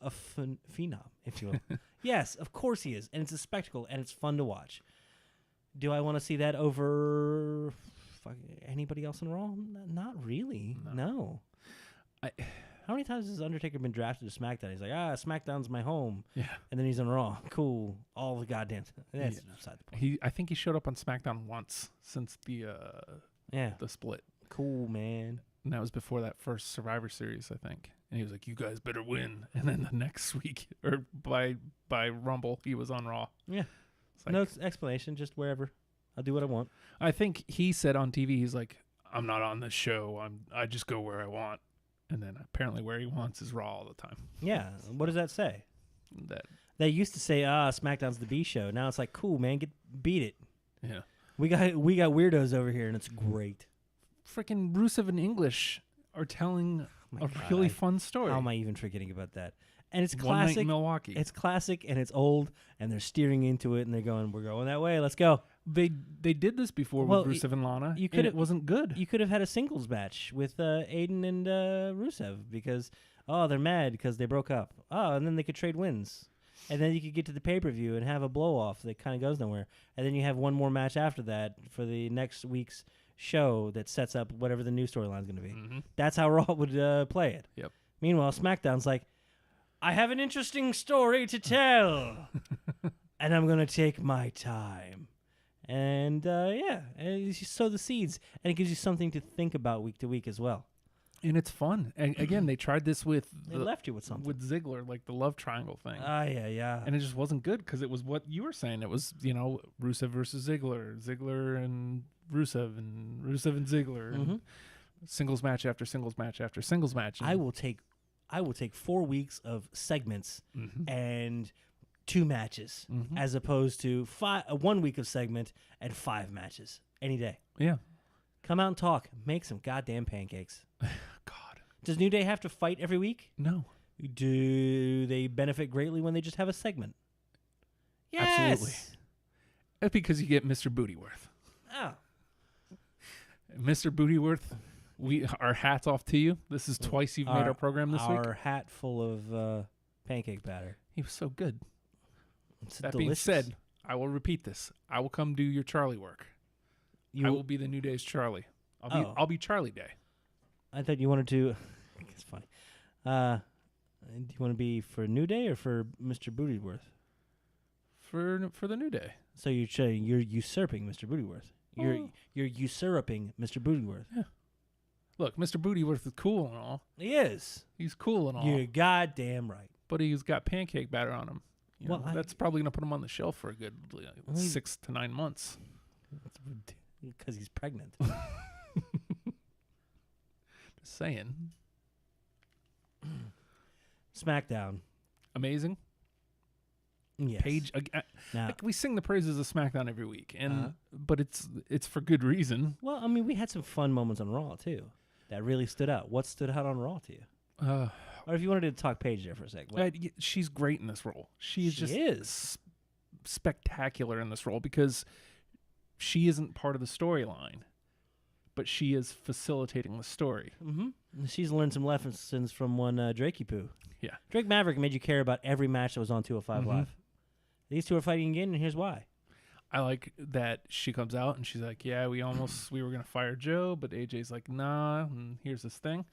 a phenom, if you will? Yes, of course he is, and it's a spectacle, and it's fun to watch. Do I want to see that over anybody else in Raw? Not really. No. How many times has Undertaker been drafted to SmackDown? He's like, SmackDown's my home. Yeah. And then he's on Raw. Cool. All the goddamn time. That's beside the point. I think he showed up on SmackDown once since the Yeah. split. Cool, man. And that was before that first Survivor Series, I think. And he was like, "You guys better win." And then the next week, or by Rumble, he was on Raw. Yeah. It's like- No explanation, just wherever. I'll do what I want. I think he said on TV, he's like, "I'm not on this show. I just go where I want." And then apparently where he wants is Raw all the time. Yeah. What does that say? That They used to say, SmackDown's the B show. Now it's like, cool, man, beat it. yeah. We got weirdos over here, and it's great. Freaking Rusev and English are telling my a God, really fun story. How am I even forgetting about that? And it's One night classic. in Milwaukee. It's classic, and it's old, and they're steering into it, and they're going, we're going that way. Let's go. They did this before Well, with Rusev and Lana. you and could've- it wasn't good. You could have had a singles match with Aiden and Rusev because, they're mad because they broke up. And then they could trade wins. And then you could get to the pay-per-view and have a blow-off that kind of goes nowhere. And then you have one more match after that for the next week's show that sets up whatever the new storyline is going to be. Mm-hmm. That's how Raw would play it. Yep. Meanwhile, SmackDown's like, I have an interesting story to tell, and I'm going to take my time. And, and you sow the seeds, and it gives you something to think about week to week as well. And it's fun. And again, they tried this with They left you with something. with Ziggler, like the love triangle thing. Yeah. And it just wasn't good because it was what you were saying. It was, Rusev versus Ziggler, Ziggler and Rusev and Ziggler, and singles match after singles match after singles match. I will take 4 weeks of segments and 2 matches as opposed to 1 week of segment and 5 matches any day. Yeah. Come out and talk. Make some goddamn pancakes. God. Does New Day have to fight every week? No. Do they benefit greatly when they just have a segment? Yes. Absolutely. That's because you get Mr. Bootyworth. Oh. Mr. Bootyworth, our hats off to you. This is twice you've made our program this week. Our hat full of pancake batter. He was so good. It's That delicious. being said, I will repeat this. I will come do your Charlie work. I will be the New Day's Charlie. I'll be Charlie Day. I thought you wanted to. It's funny. Do you want to be for New Day or for Mr. Bootyworth? For the New Day. So you're usurping Mr. Bootyworth. You're usurping Mr. Bootyworth. Yeah. Look, Mr. Bootyworth is cool and all. He is. He's cool and all. You're goddamn right. But he's got pancake batter on him. Well, that's probably going to put him on the shelf for a good 6 to 9 months. Because he's pregnant. Just saying. SmackDown. Amazing. Yes. Paige, Now, like we sing the praises of SmackDown every week, and Uh-huh. but it's for good reason. well, I mean, we had some fun moments on Raw too that really stood out. What stood out on Raw to you? Or if you wanted to talk Paige there for a second. She's great in this role. She's She just is. spectacular in this role because she isn't part of the storyline, but she is facilitating the story. Mm-hmm. She's learned some lessons from one Drakey Poo. Yeah. Drake Maverick made you care about every match that was on 205 Mhm. Live. These two are fighting again, and here's why. I like that she comes out and she's like, yeah, we were going to fire Joe, but AJ's like, nah, and here's this thing.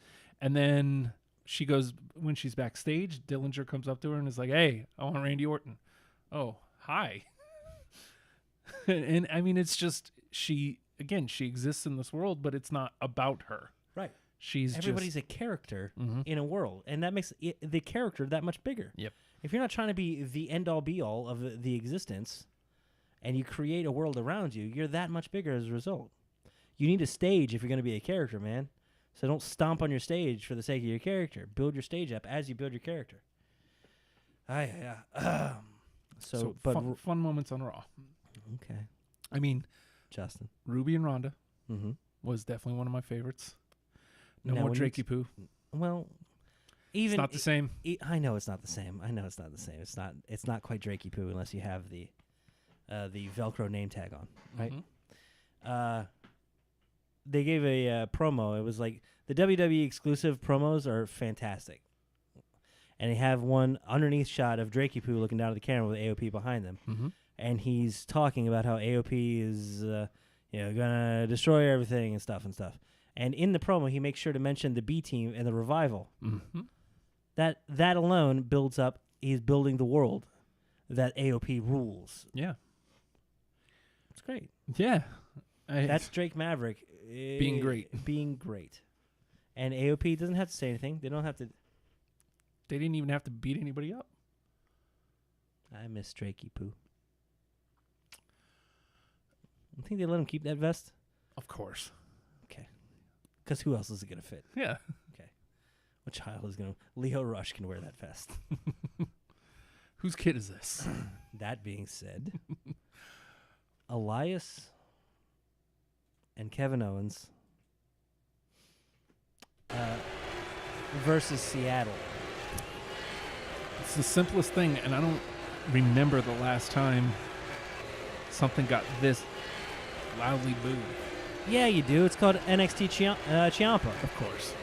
And then she goes, when she's backstage, Dillinger comes up to her and is like, hey, I want Randy Orton. Oh, hi. and I mean, it's just, she exists in this world, but it's not about her. Right. just, Everybody's a character Mhm. in a world, and that makes the character that much bigger. Yep. If you're not trying to be the end-all, be-all of the existence, and you create a world around you, you're that much bigger as a result. You need a stage if you're going to be a character, man. So don't stomp on your stage for the sake of your character. Build your stage up as you build your character. Yeah. so but fun moments on Raw. okay, I mean, Justin. Ruby and Ronda Mm-hmm. was definitely one of my favorites. No Now, more when you Drakey Poo. Well, It's even not the same. I know it's not the same. It's not quite Drakey Poo unless you have the Velcro name tag on, right? Mhm. They gave a promo. It was like the WWE exclusive promos are fantastic, and they have one underneath shot of Drakey Poo looking down at the camera with AOP behind them, Mhm. and he's talking about how AOP is gonna destroy everything and stuff. And in the promo, he makes sure to mention the B Team and the Revival. Mhm. That alone builds up. He's building the world that AOP rules. Yeah. It's great. Yeah. That's Drake Maverick Being great. Being great. And AOP doesn't have to say anything. They don't have to. They didn't even have to beat anybody up. I miss Drakey Poo. I think they let him keep that vest. Of course. Because who else is it going to fit? Yeah. What child is going to... Leo Rush can wear that vest. Whose kid is this? That being said, Elias and Kevin Owens versus Seattle. It's the simplest thing, and I don't remember the last time something got this loudly booed. Yeah, you do. It's called NXT Ciampa. Of course.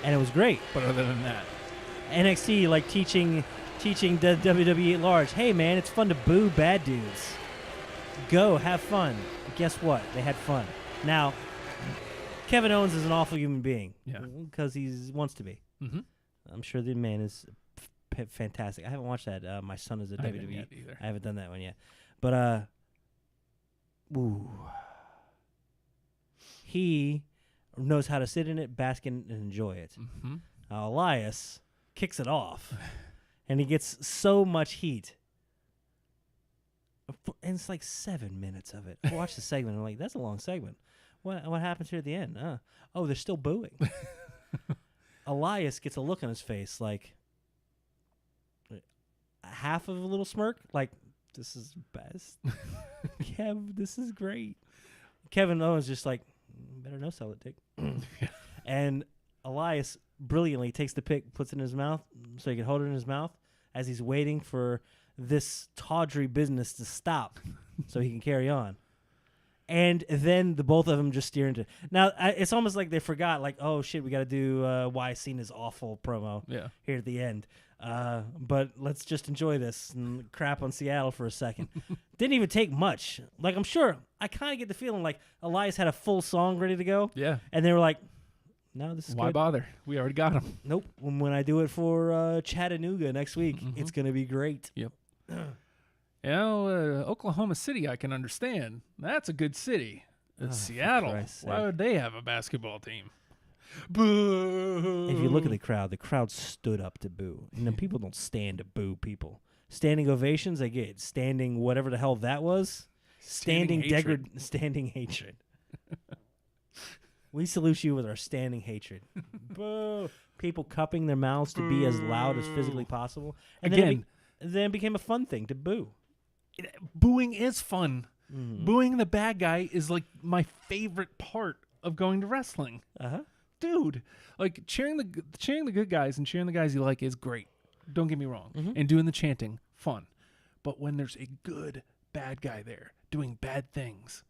And it was great. But other than that, NXT, like teaching the WWE at large, hey, man, it's fun to boo bad dudes. Go, have fun. Guess what? They had fun. Now, Kevin Owens is an awful human being. Yeah. Because he wants to be. mm-hmm. I'm sure the man is fantastic. I haven't watched that. My son is a I haven't WWE. yet either. I haven't done that one yet. But, he knows how to sit in it, bask in it, and enjoy it. Mm-hmm. Elias kicks it off, and he gets so much heat. And it's like 7 minutes of it. I watched the segment, and I'm like, that's a long segment. What happens here at the end? Oh, they're still booing. Elias gets a look on his face, like half of a little smirk, like, this is best. Kev, this is great. Kevin Owens just like, better no sell it, Dick. And Elias brilliantly takes the pick, puts it in his mouth so he can hold it in his mouth as he's waiting for this tawdry business to stop so he can carry on. And then the both of them just steer into. Now, it's almost like they forgot, like, oh, shit, we got to do why Cena's awful promo Yeah. here at the end. But let's just enjoy this and crap on Seattle for a second. Didn't even take much. Like, I'm sure, I kind of get the feeling like Elias had a full song ready to go. Yeah. And they were like, no, this is Why good. bother? We already got him. Nope. When I do it for Chattanooga next week, it's going to be great. Yep. You know, Oklahoma City, I can understand. That's a good city. It's Seattle. Christ's Why sake. would they have a basketball team? Boo! If you look at the crowd stood up to boo. And then people don't stand to boo people. Standing ovations, I get. Standing whatever the hell that was. Standing hatred. Standing hatred. We salute you with our standing hatred. Boo! People cupping their mouths to be as loud as physically possible. And then Again, then it became a fun thing to boo. Booing is fun. Mm-hmm. Booing the bad guy is like my favorite part of going to wrestling. Uh-huh. Dude, like cheering the good guys and cheering the guys you like is great. Don't get me wrong. Mm-hmm. And doing the chanting, fun. But when there's a good bad guy there doing bad things,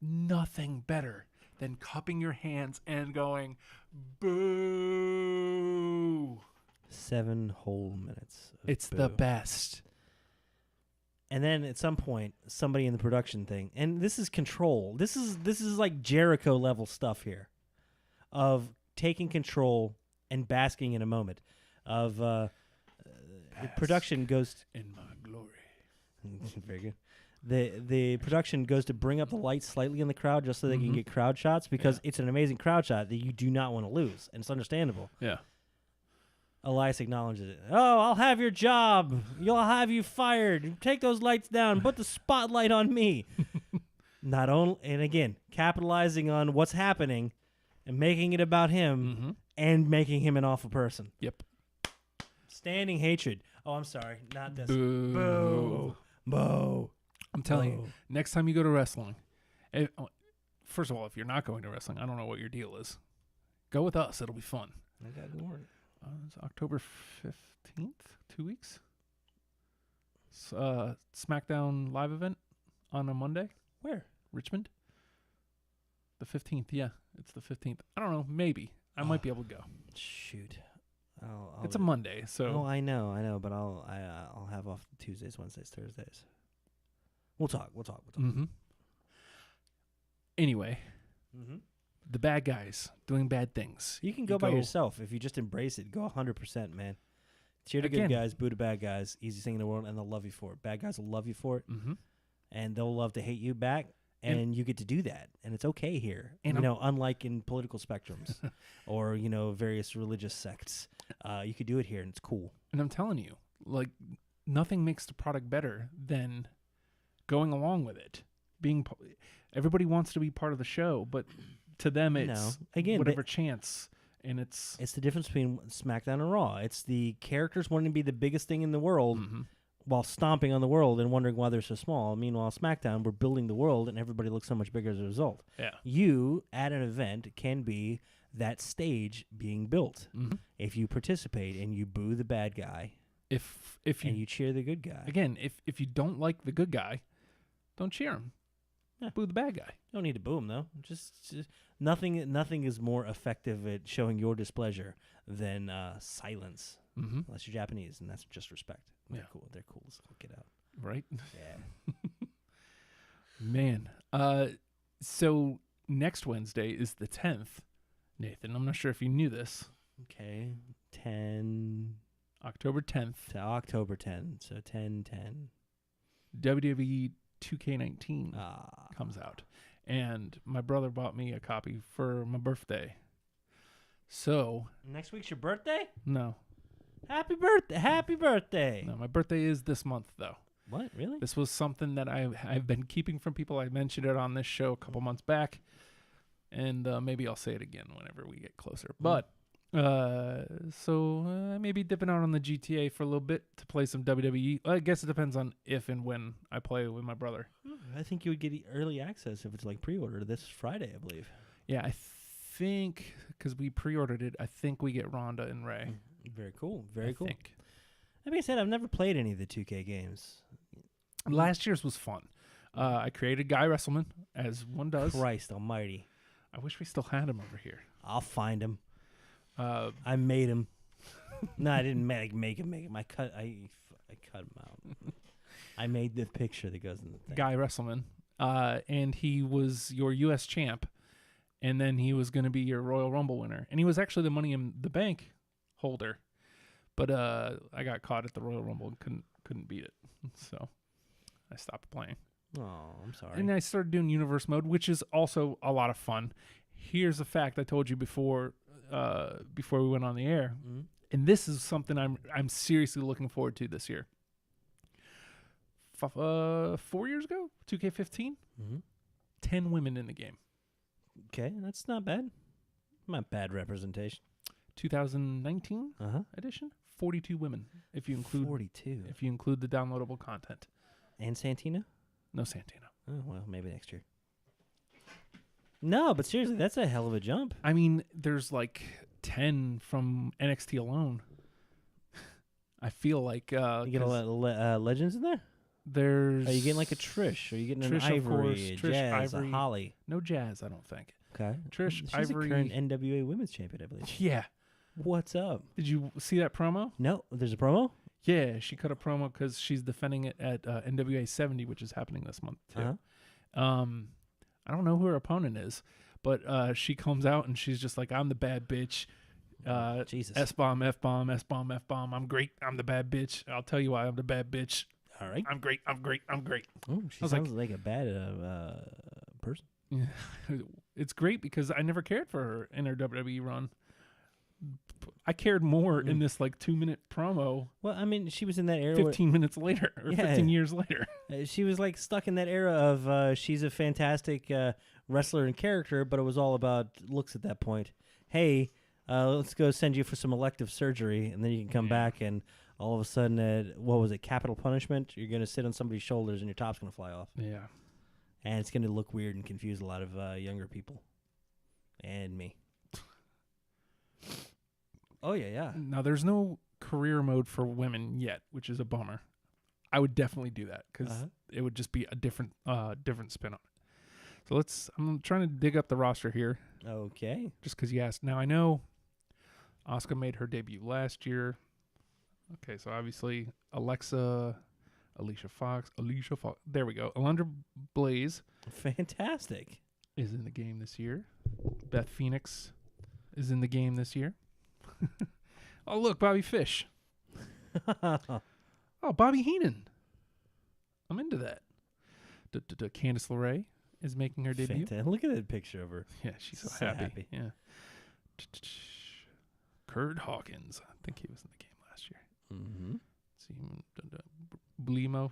nothing better than cupping your hands and going, boo. 7 whole minutes. Of It's boo. the best. And then at some point, somebody in the production thing, and this is control. This is like Jericho level stuff here, of taking control and basking in a moment. Of the production goes In my glory. very good. The production goes to bring up the lights slightly in the crowd just so they can get crowd shots because it's an amazing crowd shot that you do not want to lose, and it's understandable. Yeah. Elias acknowledges it. Oh, I'll have your job. I'll have you fired. Take those lights down. Put the spotlight on me. Not only, and again, capitalizing on what's happening and making it about him and making him an awful person. Yep. Standing hatred. Oh, I'm sorry. Not this. Boo. Boo. Boo. I'm telling Boo. you, next time you go to wrestling, first of all, if you're not going to wrestling, I don't know what your deal is. Go with us. It'll be fun. I got to work. It's October 15th, 2 weeks. SmackDown live event on a Monday. Where? Richmond. The 15th, yeah. It's the 15th. I don't know, maybe. I might be able to go. Shoot. I'll It's a Monday, so Oh, I know, but I'll have off Tuesdays, Wednesdays, Thursdays. We'll talk. Mhm. Anyway, Mm-hmm. the bad guys doing bad things. You can go by yourself if you just embrace it. Go 100%, man. Cheer the Again. good guys, boo the bad guys. Easiest thing in the world, and they'll love you for it. Bad guys will love you for it, Mhm. and they'll love to hate you back. And you get to do that, and it's okay here. And Unlike in political spectrums or various religious sects, you could do it here, and it's cool. And I'm telling you, like, nothing makes the product better than going along with it. Everybody wants to be part of the show, but to them it's whatever chance, and it's the difference between SmackDown and Raw. It's the characters wanting to be the biggest thing in the world while stomping on the world and wondering why they're so small. Meanwhile, SmackDown, we're building the world, and everybody looks so much bigger as a result. Yeah. You, at an event, can be that stage being built if you participate and you boo the bad guy if and you cheer the good guy. again, if you don't like the good guy, don't cheer him. Yeah. Boo the bad guy. You don't need to boo him, though. Just nothing is more effective at showing your displeasure than silence. Unless you're Japanese, and that's just respect. They're cool. They're cool as all get out. Right? Yeah. Man. So next Wednesday is the 10th. Nathan, I'm not sure if you knew this. Okay. 10 October 10th, to October 10. So 10/10. WWE 2K19 Ah. comes out. And my brother bought me a copy for my birthday. So, Next week's your birthday? no. Happy birthday. Happy birthday. No, my birthday is this month, though. What? Really? This was something that I've been keeping from people. I mentioned it on this show a couple months back, and maybe I'll say it again whenever we get closer. But I may be dipping out on the GTA for a little bit to play some WWE. I guess it depends on if and when I play with my brother. I think you would get early access if it's like pre-order this Friday, I believe. Yeah, I think because we pre-ordered it, I think we get Ronda and Ray. Very cool. Very I cool. think. That being said, I've never played any of the 2K games. Last year's was fun. I created Guy Wrestleman, as one does. Christ almighty. I wish we still had him over here. I'll find him. Uh, I made him. No, I didn't make him. I cut him out. I made the picture that goes in the thing. Guy Wrestleman. And he was your U.S. champ. And then he was going to be your Royal Rumble winner. And he was actually the Money in the Bank holder. But I got caught at the Royal Rumble and couldn't beat it. So I stopped playing. Oh, I'm sorry. And I started doing Universe Mode, which is also a lot of fun. Here's a fact I told you before we went on the air. And this is something I'm seriously looking forward to this year. 4 years ago, 2K15, 10 women in the game. Okay, that's not bad. Not bad representation. 2019 Uh-huh. edition, 42 women if you include 42. if you include the downloadable content. And Santino? No Santino. Oh, well, maybe next year. No, but seriously, that's a hell of a jump. I mean, there's like 10 from NXT alone. I feel like You get a 'cause lot of legends in there? there's Are you getting like a Trish? Are you getting Trish, an of course. Ivory, a Trish, Jazz, Ivory. a Holly? no Jazz, I don't think. Okay. Trish, She's Ivory. a current NWA Women's Champion, I believe. Yeah. What's up? Did you see that promo? No, there's a promo? Yeah, she cut a promo because she's defending it at NWA 70, which is happening this month too. Uh-huh. I don't know who her opponent is, but she comes out and she's just like, "I'm the bad bitch." Jesus. S-bomb, F-bomb, S-bomb, F-bomb. I'm great. I'm the bad bitch. I'll tell you why I'm the bad bitch. All right. I'm great. I'm great. I'm great. Oh, she I was sounds like a bad person. Yeah. It's great because I never cared for her in her WWE run. I cared more in this like 2-minute promo Well, I mean, she was in that era. 15 minutes later or Yeah. 15 years later. She was like stuck in that era of she's a fantastic wrestler and character, but it was all about looks at that point. Hey, let's go send you for some elective surgery, and then you can come back, and all of a sudden, what was it, capital punishment? You're going to sit on somebody's shoulders, and your top's going to fly off. Yeah. And it's going to look weird and confuse a lot of younger people. And me. Oh, yeah. Now, there's no career mode for women yet, which is a bummer. I would definitely do that because Uh-huh. it would just be a different spin on it. So I'm trying to dig up the roster here Okay. just because you asked. Now, I know Asuka made her debut last year. Okay, so obviously Alicia Fox. There we go. Alundra Blaze Fantastic. is in the game this year. Beth Phoenix is in the game this year. Oh, look, Bobby Fish. Oh, Bobby Heenan. I'm into that. Candice LeRae is making her debut. Fantastic. Look at that picture of her. Yeah, she's so, So happy. happy. Yeah. Kurt Hawkins. I think he was in the game last year. Mm-hmm. Blemo.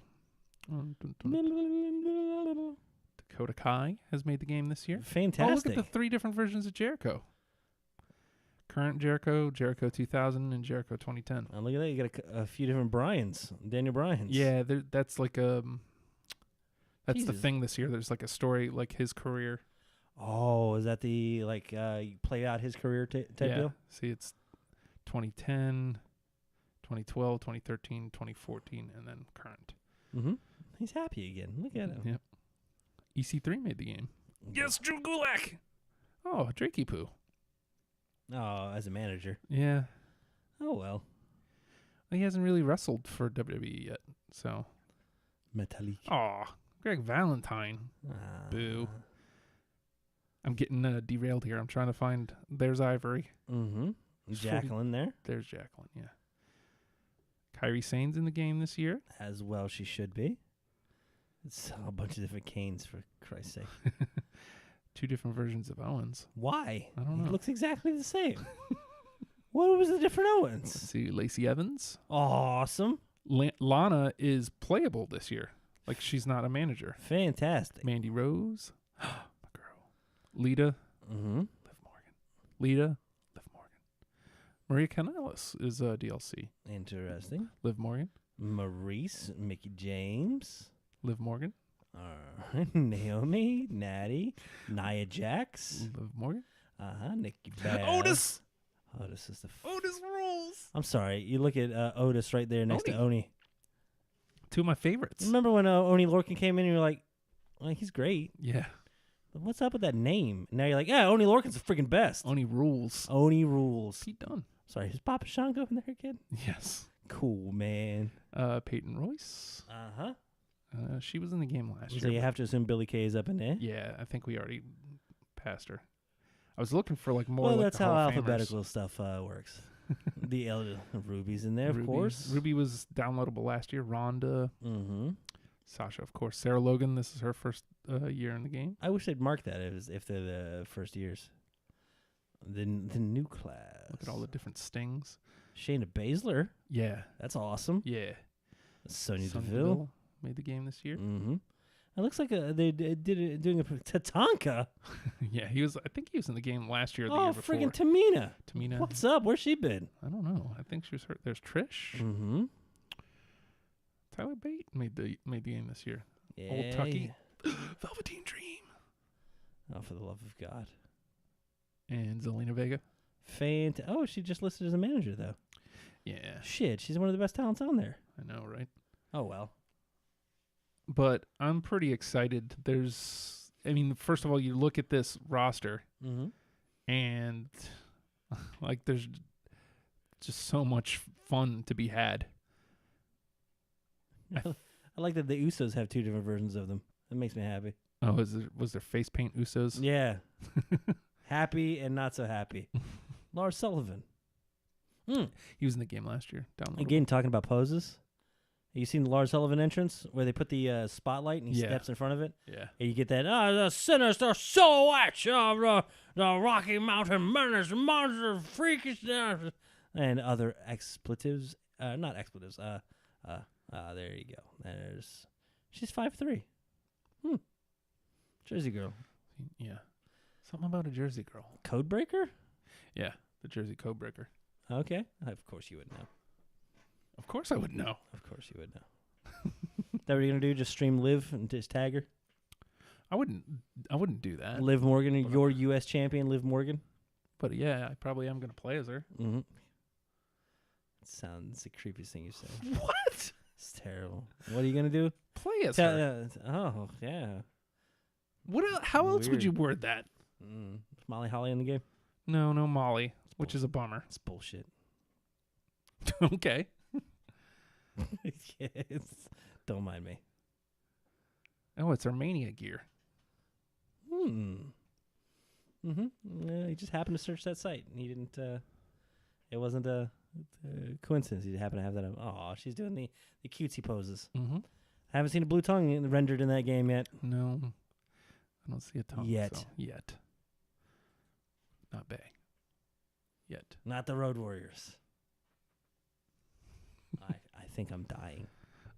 Dakota Kai has made the game this year. Fantastic. Oh, look at the 3 different versions of Jericho. Current Jericho, Jericho 2000, and Jericho 2010. Oh, look at that. You got a few different Bryans. Daniel Bryans. Yeah, that's like that's the Jesus. thing this year. There's like a story like his career. Oh, is that the you play out his career type deal? See, it's 2010, 2012, 2013, 2014, and then current. Mm-hmm. He's happy again. Look at him. Yep. EC3 made the game. Yes, Drew Gulak. Oh, Drakey Poo. Oh, as a manager. Yeah. Oh, well. He hasn't really wrestled for WWE yet, so. Metallic. Oh, Greg Valentine. Boo. I'm getting derailed here. I'm trying to find. There's Ivory. Mm-hmm. Jacqueline there. There's Jacqueline, yeah. Kairi Sane's in the game this year. As well she should be. It's a bunch of different Canes, for Christ's sake. 2 different versions of Owens. Why? I don't know. He looks exactly the same. What was the different Let's Owens? see. Lacey Evans. Awesome. Lana is playable this year. Like, she's not a manager. Fantastic. Mandy Rose. My girl. Lita. Mm-hmm. Liv Morgan. Lita. Liv Morgan. Maria Kanellis is DLC. Interesting. Liv Morgan. Maurice, Mickey James. Liv Morgan. Naomi, Natty, Nia Jax. Liv Morgan. Nikki Bell. Otis. Otis is the. Otis rules. I'm sorry. You look at Otis right there next to Oni. 2 of my favorites. Remember when Oni Lorcan came in and you were like, well, he's great. Yeah. But what's up with that name? And now you're like, yeah, Oni Lorcan's the freaking best. Oni rules. Oni rules. Pete Dunne. Sorry, is Papa Shango in there again? Yes. Cool, man. Peyton Royce. Uh-huh. She was in the game last So year. you have to assume Billy Kay is up in there? Yeah, I think we already passed her. I was looking for like more. Well, like that's the how Hall of Famers. alphabetical stuff works. The Ruby's in there, of Ruby. course. Ruby was downloadable last year. Rhonda, Mm-hmm. Sasha, of course. Sarah Logan. This is her first year in the game. I wish they'd mark that if they're the first years. The new class. Look at all the different stings. Shayna Baszler. Yeah, That's awesome. yeah. Sonya Sonya Deville. made the game this year. Mm-hmm. It looks like doing a Tatanka. Yeah, I think he was in the game last year or the Oh, year before. friggin' Tamina. Tamina. What's up? Where's she been? I don't know. I think she was hurt. There's Trish. Mm-hmm. Tyler Bate made the game this year. Yeah. Old Tucky. Velveteen Dream. Oh, for the love of God. And Zelina Vega. Oh, she just listed as a manager, though. Yeah. Shit, she's one of the best talents on there. I know, right? Oh, well. But I'm pretty excited. First of all, you look at this roster, Mm-hmm. and like there's just so much fun to be had. I like that the Usos have two different versions of them. That makes me happy. Oh, was there face paint Usos? Yeah. Happy and not so happy. Lars Sullivan. He was in the game last year. Down the Again, talking about poses. You seen the Lars Sullivan entrance where they put the spotlight and he Yeah. steps in front of it? Yeah. And you get that, the sinister silhouette of the Rocky Mountain Menace, monster, freakish, and other expletives. Not expletives. There you go. She's 5'3". Jersey girl. Yeah. Something about a Jersey girl. Codebreaker? Yeah. The Jersey Codebreaker. Okay. Of course you would know. Of course I would know. Of course you would know. That what you're going to do? Just stream Liv and just tag her? I wouldn't do that. Liv Morgan, your U.S. champion, Liv Morgan? But yeah, I probably am going to play as her. Mm-hmm. Sounds the creepiest thing you said. What? It's terrible. What are you going to do? Play as her. Oh, yeah. How else would Weird. you word that? Is Molly Holly in the game? No, Molly, which is a bummer. It's bullshit. Okay. Yes. Don't mind me. Oh, it's Armenia gear. Mm-hmm. Yeah, he just happened to search that site. And he didn't, it wasn't a coincidence. He happened to have that up. Oh, she's doing the cutesy poses. Mm-hmm. I haven't seen a blue tongue rendered in that game yet. No. I don't see a tongue. Yet. So, yet. Not Bay. Yet. Not the Road Warriors. I think I'm dying.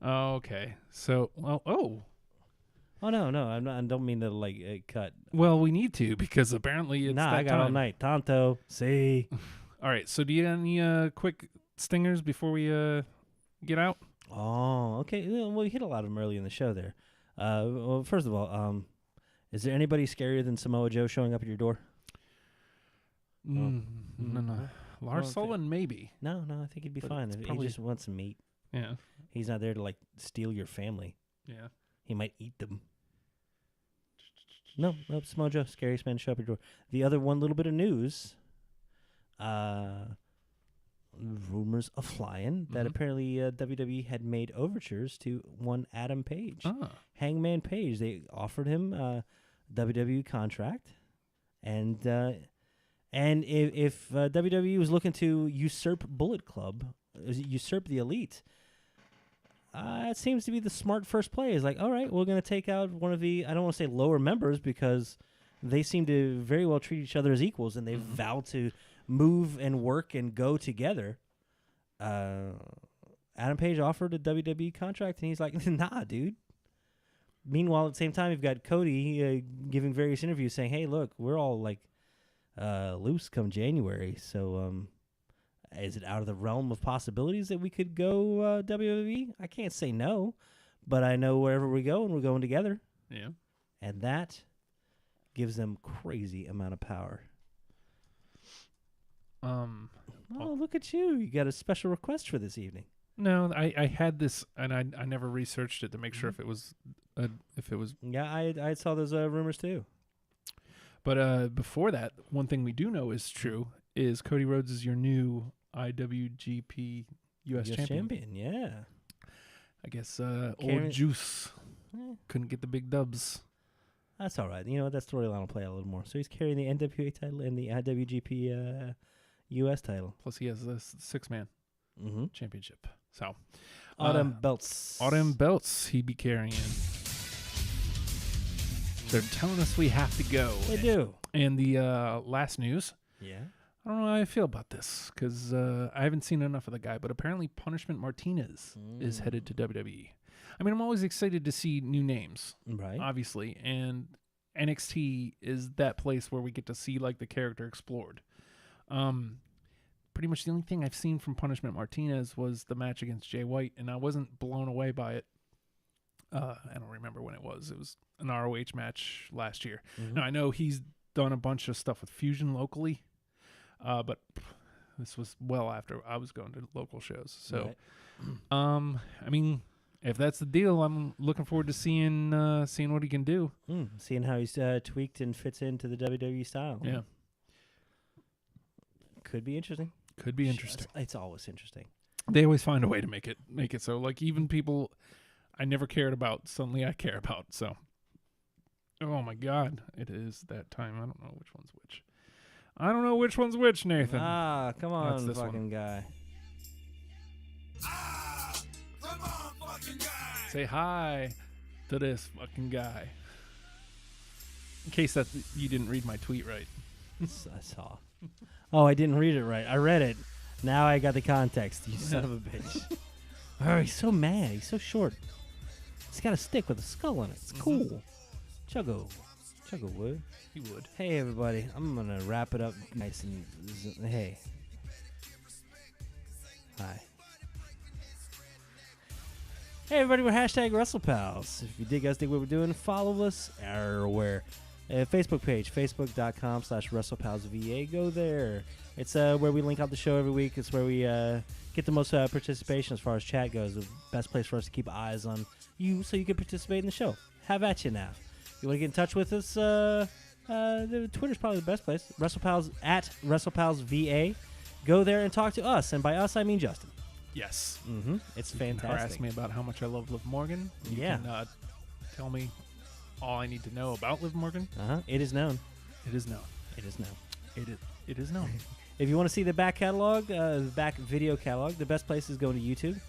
Oh, okay. So, Oh, no, I'm not, I don't mean to, cut. Well, we need to because apparently it's that I got time. all night. Tanto, see. All right. So, do you have any quick stingers before we get out? Oh, okay. Well, we hit a lot of them early in the show there. Well, first of all, is there anybody scarier than Samoa Joe showing up at your door? No. Well, Lars Sullivan, maybe. No, I think he'd be But fine. it's If probably- he just wants some meat. Yeah. He's not there to steal your family. Yeah. He might eat them. No, Samoa Joe, scariest man to show up at your door. The other one little bit of news. Rumors of flying that Mhm. apparently WWE had made overtures to one Adam Page. Ah. Hangman Page. They offered him a WWE contract, and if WWE was looking to usurp Bullet Club, usurp the Elite, it seems to be the smart first play. Is like, all right, we're going to take out one of the, I don't want to say lower members because they seem to very well treat each other as equals, and they vow to move and work and go together. Adam Page offered a WWE contract, and he's like, nah, dude. Meanwhile, at the same time, you've got Cody giving various interviews saying, hey, look, we're all loose come January. So is it out of the realm of possibilities that we could go WWE? I can't say no, but I know wherever we go, and we're going together. Yeah. And that gives them crazy amount of power. Oh, look at you. You got a special request for this evening. No, I had this, and I never researched it to make sure if it was. Yeah, I saw those rumors too. But before that, one thing we do know is true is Cody Rhodes is your new IWGP U.S. champion. Yeah. I guess Carry- old Juice couldn't get the big dubs. That's all right. You know what? That storyline will play out a little more. So he's carrying the NWA title and the IWGP U.S. title. Plus, he has this 6-man championship. So, Autumn belts. Autumn belts he be carrying. They're telling us we have to go. They do. And the last news. Yeah. I don't know how I feel about this because I haven't seen enough of the guy, but apparently Punishment Martinez is headed to WWE. I mean, I'm always excited to see new names, Right. obviously, and NXT is that place where we get to see like the character explored. Pretty much the only thing I've seen from Punishment Martinez was the match against Jay White, and I wasn't blown away by it. I don't remember when it was. It was an ROH match last year. Mm-hmm. Now, I know he's done a bunch of stuff with Fusion locally, but this was well after I was going to local shows. So, Right. I mean, if that's the deal, I'm looking forward to seeing what he can do. Seeing how he's tweaked and fits into the WWE style. Yeah, Could be interesting. could be interesting. It's always interesting. They always find a way to make it so like even people I never cared about suddenly I care about. So, oh my God, it is that time. I don't know which one's which. I don't know which one's which, Nathan. Come That's on, this one. fucking guy. Come on, fucking guy. Say hi to this fucking guy. In case that you didn't read my tweet right. I saw. Oh, I didn't read it right. I read it. Now I got the context. You son of a bitch. Oh, he's so mad. He's so short. He's got a stick with a skull on it. It's cool. Chuggo would. He would. Hey, everybody. I'm going to wrap it up nice and... Hey. Hi. Hey, everybody. We're hashtag WrestlePals. If you dig us, dig what we're doing, follow us everywhere. Facebook page, facebook.com/WrestlePalsVA. Go there. It's where we link out the show every week. It's where we get the most participation as far as chat goes. The best place for us to keep eyes on you so you can participate in the show. Have at you now. You want to get in touch with us? The Twitter's probably the best place. WrestlePals at WrestlePalsVA. Go there and talk to us. And by us, I mean Justin. Yes. Mm-hmm. It's fantastic. Harass me about how much I love Liv Morgan. You Yeah. can tell me all I need to know about Liv Morgan. It is known. It is known. It is known. It is known. If you want to see the back catalog, the back video catalog, the best place is going to YouTube.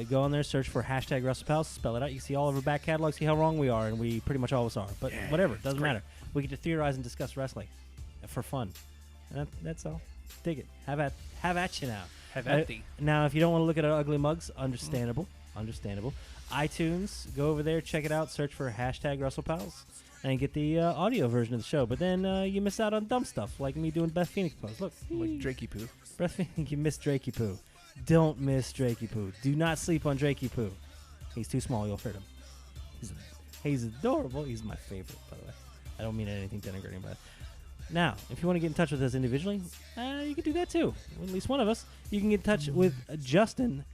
Go on there, search for hashtag WrestlePals, spell it out. You can see all of our back catalog, see how wrong we are, and we pretty much always are. But whatever, doesn't matter. We get to theorize and discuss wrestling for fun. And that's all. Dig it. Have at you now. Have at thee. Now, if you don't want to look at our ugly mugs, understandable. iTunes, go over there, check it out, search for hashtag WrestlePals, and get the audio version of the show. But then you miss out on dumb stuff, like me doing Beth Phoenix pose. Look. Like Drakey Poo. Beth Phoenix, you missed Drakey Poo. Don't miss Drakey Poo. Do not sleep on Drakey Poo. He's too small, you'll hurt him. He's adorable. He's my favorite, by the way. I don't mean anything denigrating by it. Now, if you want to get in touch with us individually, you can do that too. At least one of us. You can get in touch with Justin.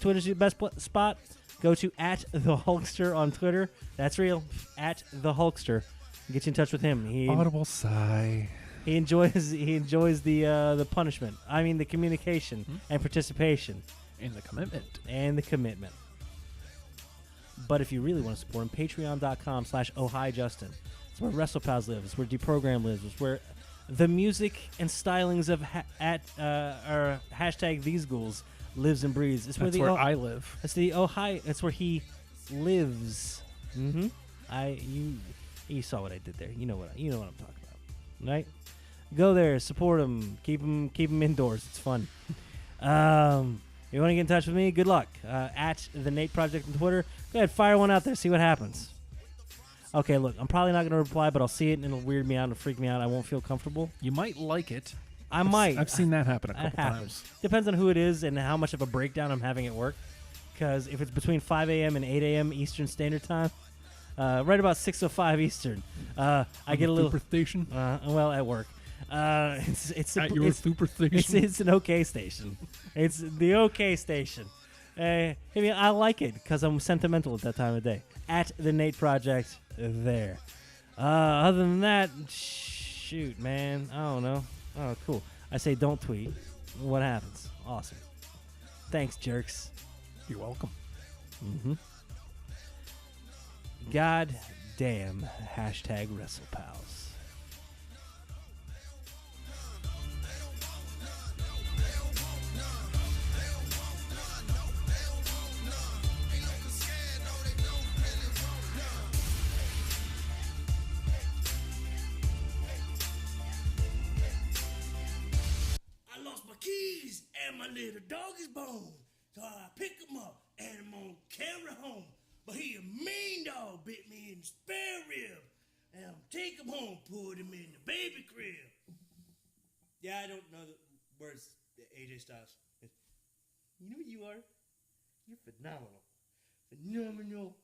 Twitter's your best spot. Go to @TheHulkster on Twitter. That's real. @TheHulkster. Get you in touch with him. Audible sigh. He enjoys the punishment. I mean the communication and participation And the commitment. and the commitment. But if you really want to support him, patreon.com/ohijustin. It's where WrestlePals lives. It's where Deprogram lives. It's where the music and stylings of hashtag These Ghouls lives and breathes. It's That's where where I live. It's the Ohio. It's where he lives. Mm-hmm. You saw what I did there. You know what I'm talking about, right? Go there, support him, keep him indoors. It's fun. You want to get in touch with me? Good luck. @the Nate Project on Twitter. Go ahead, fire one out there. See what happens. Okay, look, I'm probably not going to reply, but I'll see it and it'll weird me out and freak me out. I won't feel comfortable. You might like it. I might. I've seen that happen a That couple happens. times. Depends on who it is and how much of a breakdown I'm having at work. Because if it's between 5 a.m. and 8 a.m. Eastern Standard Time, right about 6:05 Eastern, I get a little. Superstation. Well, at work. It's At your superstation. It's an OK station. It's the OK station. I mean, I like it because I'm sentimental at that time of day. @the Nate Project there. Other than that, shoot, man, I don't know. Oh, cool. I say don't tweet. What happens? Awesome. Thanks, jerks. You're welcome. Mm-hmm. God damn hashtag WrestlePals. I lost my keys and my little dog is bone. So I pick him up and I'm gonna carry home. but he a mean dog bit me in the spare rib. And I'm take him home, put him in the baby crib. Yeah, I don't know the words, AJ Styles. You know what you are? You're phenomenal. Phenomenal.